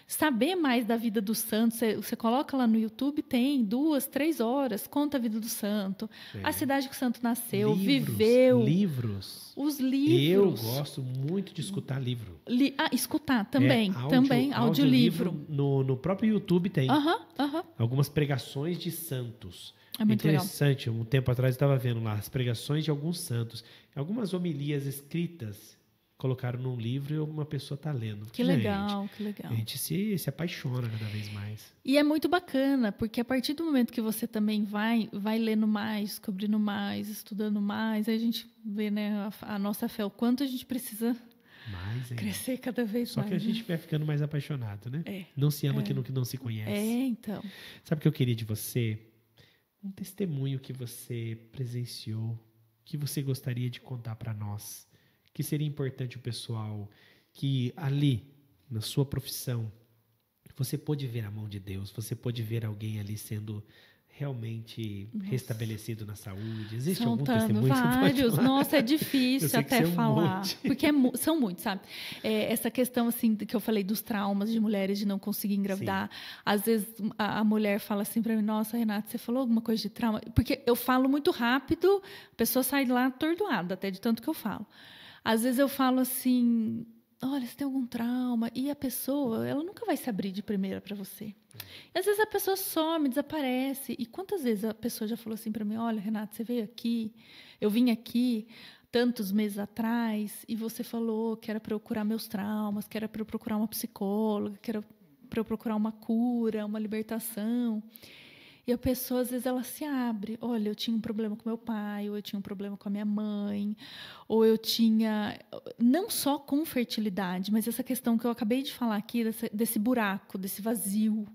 Saber mais da vida do santo, você coloca lá no YouTube, tem 2, 3 horas, conta a vida do santo, a cidade que o santo nasceu, viveu. Livros. Os livros. Eu gosto muito de escutar livro. Escutar também, audiolivro. No próprio YouTube tem. Aham. Algumas pregações de santos. É muito interessante, legal. Um tempo atrás eu estava vendo lá as pregações de alguns santos. Algumas homilias escritas colocaram num livro e uma pessoa está lendo. Que legal. A gente se apaixona cada vez mais. E é muito bacana, porque a partir do momento que você também vai lendo mais, descobrindo mais, estudando mais, aí a gente vê, né, a nossa fé, o quanto a gente precisa crescer cada vez mais. Só que a gente vai ficando mais apaixonado, né? Não se ama aquilo que não se conhece. Então. Sabe o que eu queria de você? Um testemunho que você presenciou, que você gostaria de contar para nós, que seria importante o pessoal, que ali, na sua profissão, você pôde ver a mão de Deus, você pôde ver alguém ali sendo realmente restabelecido na saúde. Existe algum testemunho? Vários. Nossa, é difícil até falar. Porque são muitos, sabe? Essa questão assim que eu falei dos traumas de mulheres de não conseguir engravidar. Sim. Às vezes a mulher fala assim para mim, nossa, Renata, você falou alguma coisa de trauma? Porque eu falo muito rápido, a pessoa sai de lá atordoada, até de tanto que eu falo. Às vezes eu falo assim, olha, você tem algum trauma? E a pessoa, ela nunca vai se abrir de primeira para você. E às vezes a pessoa some, desaparece. E quantas vezes a pessoa já falou assim para mim, olha, Renata, você veio aqui, eu vim aqui tantos meses atrás e você falou que era para eu curar meus traumas, que era para eu procurar uma psicóloga, que era para eu procurar uma cura, uma libertação. E a pessoa, às vezes, ela se abre. Olha, eu tinha um problema com meu pai, ou eu tinha um problema com a minha mãe, ou eu tinha... Não só com fertilidade, mas essa questão que eu acabei de falar aqui, desse buraco, desse vazio.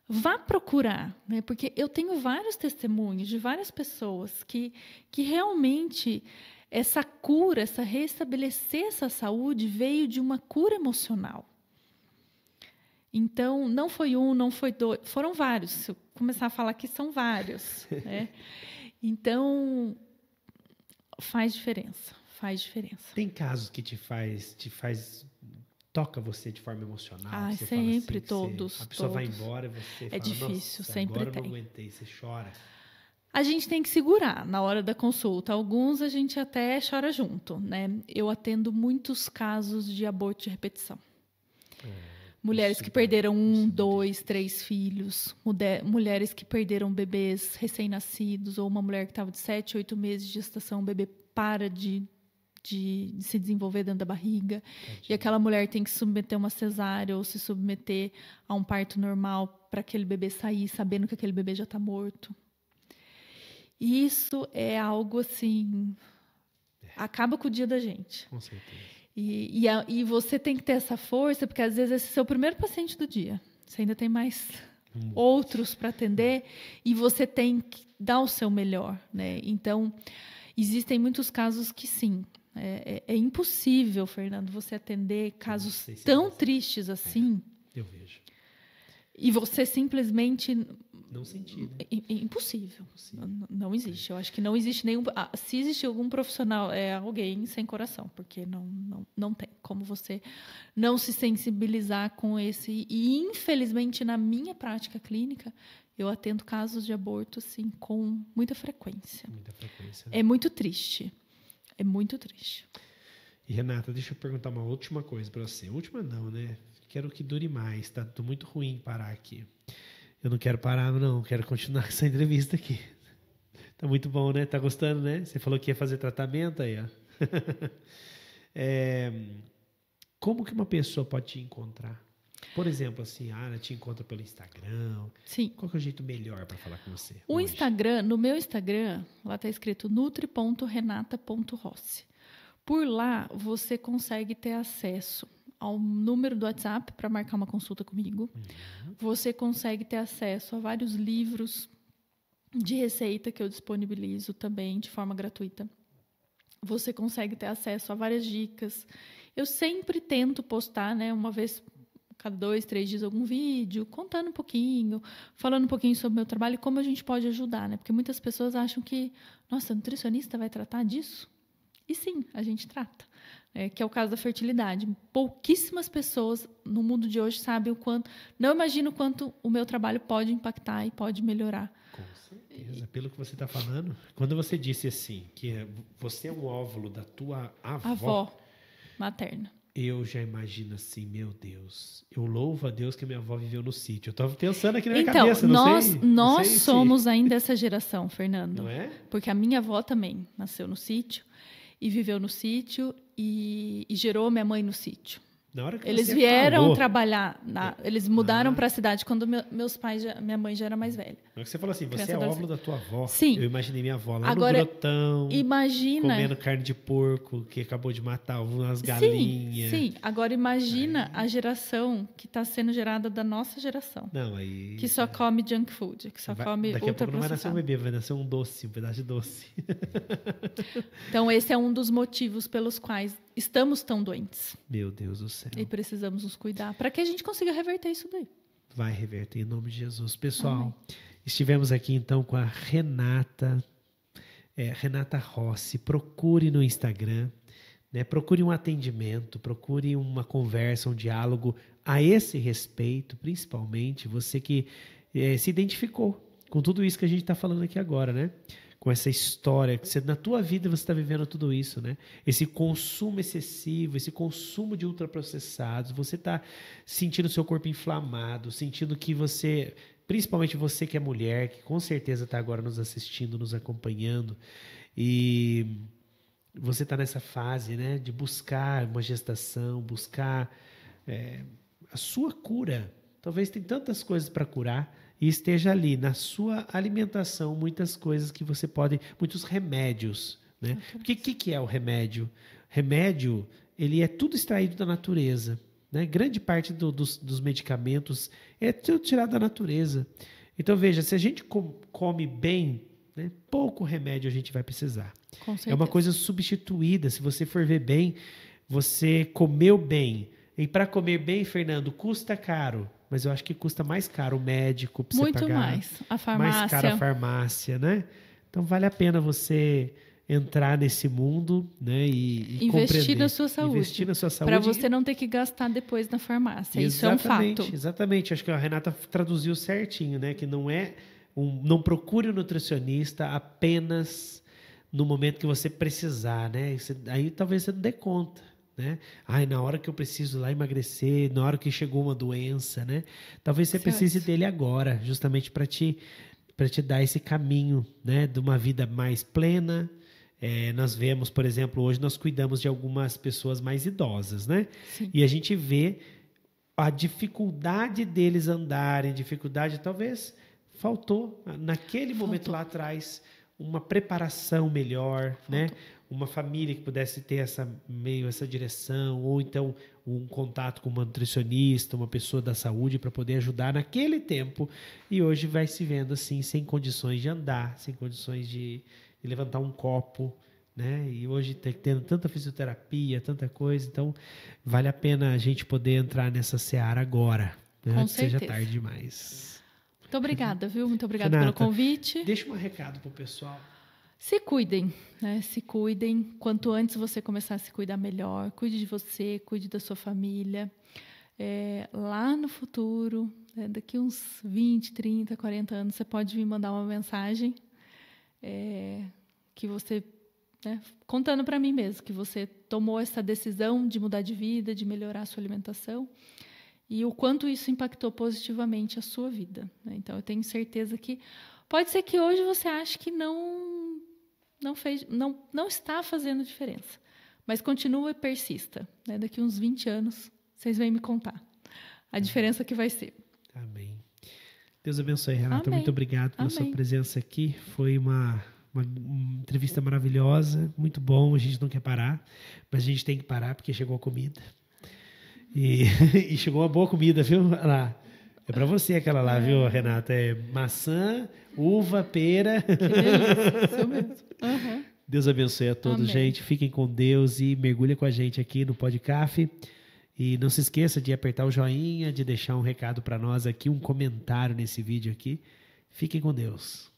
Vá procurar, né? Porque eu tenho vários testemunhos de várias pessoas que realmente essa cura, essa restabelecer essa saúde veio de uma cura emocional. Então, não foi um, não foi dois, foram vários. Se eu começar a falar que são vários. Né? Então, faz diferença. Tem casos que te faz toca você de forma emocional? Você sempre, fala assim, todos. A pessoa vai embora e você fala, difícil, sempre agora tem. Eu não aguentei, você chora. A gente tem que segurar na hora da consulta. Alguns a gente até chora junto. Né? Eu atendo muitos casos de aborto de repetição. Mulheres que perderam 1, 2, 3 filhos, mulheres que perderam bebês recém-nascidos, ou uma mulher que estava de 7, 8 meses de gestação, o bebê para de se desenvolver dentro da barriga, e aquela mulher tem que submeter uma cesárea ou se submeter a um parto normal para aquele bebê sair, sabendo que aquele bebê já está morto. Isso é algo assim... Acaba com o dia da gente. Com certeza. E você tem que ter essa força, porque às vezes esse é o seu primeiro paciente do dia. Você ainda tem mais outros para atender e você tem que dar o seu melhor, né? Então, existem muitos casos que sim. É impossível, Fernando, você atender casos tão tristes assim. Eu vejo. E você simplesmente... Não sentir, né? Impossível. Não existe. Eu acho que não existe nenhum... se existe algum profissional, é alguém sem coração, porque não tem como você não se sensibilizar com esse... E, infelizmente, na minha prática clínica, eu atendo casos de aborto, assim, com muita frequência. Muita frequência. Né? É muito triste. É muito triste. E, Renata, deixa eu perguntar uma última coisa para você. Última não, né? Quero que dure mais. Tá muito ruim parar aqui. Eu não quero parar, não. Quero continuar essa entrevista aqui. Tá muito bom, né? Tá gostando, né? Você falou que ia fazer tratamento aí, ó. Como que uma pessoa pode te encontrar? Por exemplo, assim, ela te encontra pelo Instagram. Sim. Qual que é o jeito melhor para falar com você? O Instagram, no meu Instagram, lá está escrito nutri.renata.rossi. Por lá, você consegue ter acesso ao número do WhatsApp para marcar uma consulta comigo. Uhum. Você consegue ter acesso a vários livros de receita que eu disponibilizo também de forma gratuita. Você consegue ter acesso a várias dicas. Eu sempre tento postar, né, uma vez cada 2, 3 dias algum vídeo, contando um pouquinho, falando um pouquinho sobre o meu trabalho e como a gente pode ajudar, né? Porque muitas pessoas acham que, nossa, nutricionista vai tratar disso? E sim, a gente trata. Que é o caso da fertilidade. Pouquíssimas pessoas no mundo de hoje sabem o quanto... Não imagino o quanto o meu trabalho pode impactar e pode melhorar. Com certeza. Pelo que você está falando, quando você disse assim, que você é um óvulo da tua avó materna. Eu já imagino assim, meu Deus, eu louvo a Deus que minha avó viveu no sítio. Eu estava pensando aqui na minha cabeça, nós somos ainda essa geração, Fernando. Não é? Porque a minha avó também nasceu no sítio e viveu no sítio e gerou minha mãe no sítio. Na hora que eles você vieram falou, trabalhar, eles mudaram para a cidade quando meus pais, minha mãe já era mais velha. Na hora que você falou assim, você é óvulo da tua avó. Sim. Eu imaginei minha avó lá agora, no Grotão, comendo carne de porco, que acabou de matar umas galinhas. Sim. Agora imagina a geração que está sendo gerada da nossa geração. Não, aí... Que só come junk food, que só come daqui a pouco não vai nascer um ultraprocessado. bebê, vai nascer um doce, um pedaço de doce. Então esse é um dos motivos pelos quais estamos tão doentes. Meu Deus do céu. E precisamos nos cuidar para que a gente consiga reverter isso daí. Vai reverter em nome de Jesus. Pessoal, estivemos aqui então com a Renata, Renata Rossi. Procure no Instagram, né? Procure um atendimento, procure uma conversa, um diálogo a esse respeito, principalmente você que se identificou com tudo isso que a gente está falando aqui agora, né? Com essa história, que na tua vida você está vivendo tudo isso, né? Esse consumo excessivo, esse consumo de ultraprocessados, você está sentindo o seu corpo inflamado, sentindo que você, principalmente você que é mulher, que com certeza está agora nos assistindo, nos acompanhando, e você está nessa fase, né, de buscar uma gestação, buscar a sua cura. Talvez tem tantas coisas para curar, e esteja ali na sua alimentação muitas coisas que você pode, muitos remédios, né? Porque o que é o remédio? Remédio, ele é tudo extraído da natureza, né? Grande parte dos medicamentos é tudo tirado da natureza. Então veja, se a gente come bem, né, pouco remédio a gente vai precisar. Com certeza. É uma coisa substituída. Se você for ver bem, você comeu bem. E para comer bem, Fernando, custa caro. Mas eu acho que custa mais caro o médico para você pagar. Muito mais. A farmácia. Mais caro a farmácia, né? Então vale a pena você entrar nesse mundo, né, e investir na sua saúde. Investir na sua saúde. Para você não ter que gastar depois na farmácia. Isso é um fato. Exatamente. Acho que a Renata traduziu certinho, né? Que não procure um nutricionista apenas no momento que você precisar, né? Aí talvez você não dê conta. Né? Na hora que eu preciso lá emagrecer, na hora que chegou uma doença, né? Talvez você precise dele agora, justamente para te dar esse caminho, né? De uma vida mais plena. Nós vemos, por exemplo, hoje nós cuidamos de algumas pessoas mais idosas, né? Sim. E a gente vê a dificuldade deles andarem, talvez faltou naquele momento lá atrás uma preparação melhor, né? Uma família que pudesse ter essa direção, ou então um contato com uma nutricionista, uma pessoa da saúde para poder ajudar naquele tempo. E hoje vai se vendo assim, sem condições de andar, sem condições de levantar um copo, né? E hoje tendo tanta fisioterapia, tanta coisa, então vale a pena a gente poder entrar nessa seara agora, né? Com Antes que seja certeza. tarde demais. Muito obrigada, viu? Muito obrigada Renata, pelo convite. Deixa um recado pro pessoal. Se cuidem, né? Se cuidem. Quanto antes você começar a se cuidar melhor, cuide de você, cuide da sua família. Lá no futuro, daqui uns 20, 30, 40 anos, você pode me mandar uma mensagem que você, contando para mim mesmo, que você tomou essa decisão de mudar de vida, de melhorar a sua alimentação e o quanto isso impactou positivamente a sua vida, né? Então, eu tenho certeza que pode ser que hoje você ache que não está fazendo diferença, mas continua e persista, né? Daqui uns 20 anos, vocês vêm me contar a diferença que vai ser. Amém. Deus abençoe, Renata. Amém. Muito obrigado pela sua presença aqui. Foi uma entrevista maravilhosa, muito bom. A gente não quer parar, mas a gente tem que parar porque chegou a comida. E chegou uma boa comida, viu? Olha lá. É para você aquela lá, viu, Renata? É maçã, uva, pera. Que delícia, isso mesmo. Uhum. Deus abençoe a todos, Amém. gente. Fiquem com Deus e mergulhem com a gente aqui no Podcaf. E não se esqueça de apertar o joinha, de deixar um recado para nós aqui, um comentário nesse vídeo aqui. Fiquem com Deus.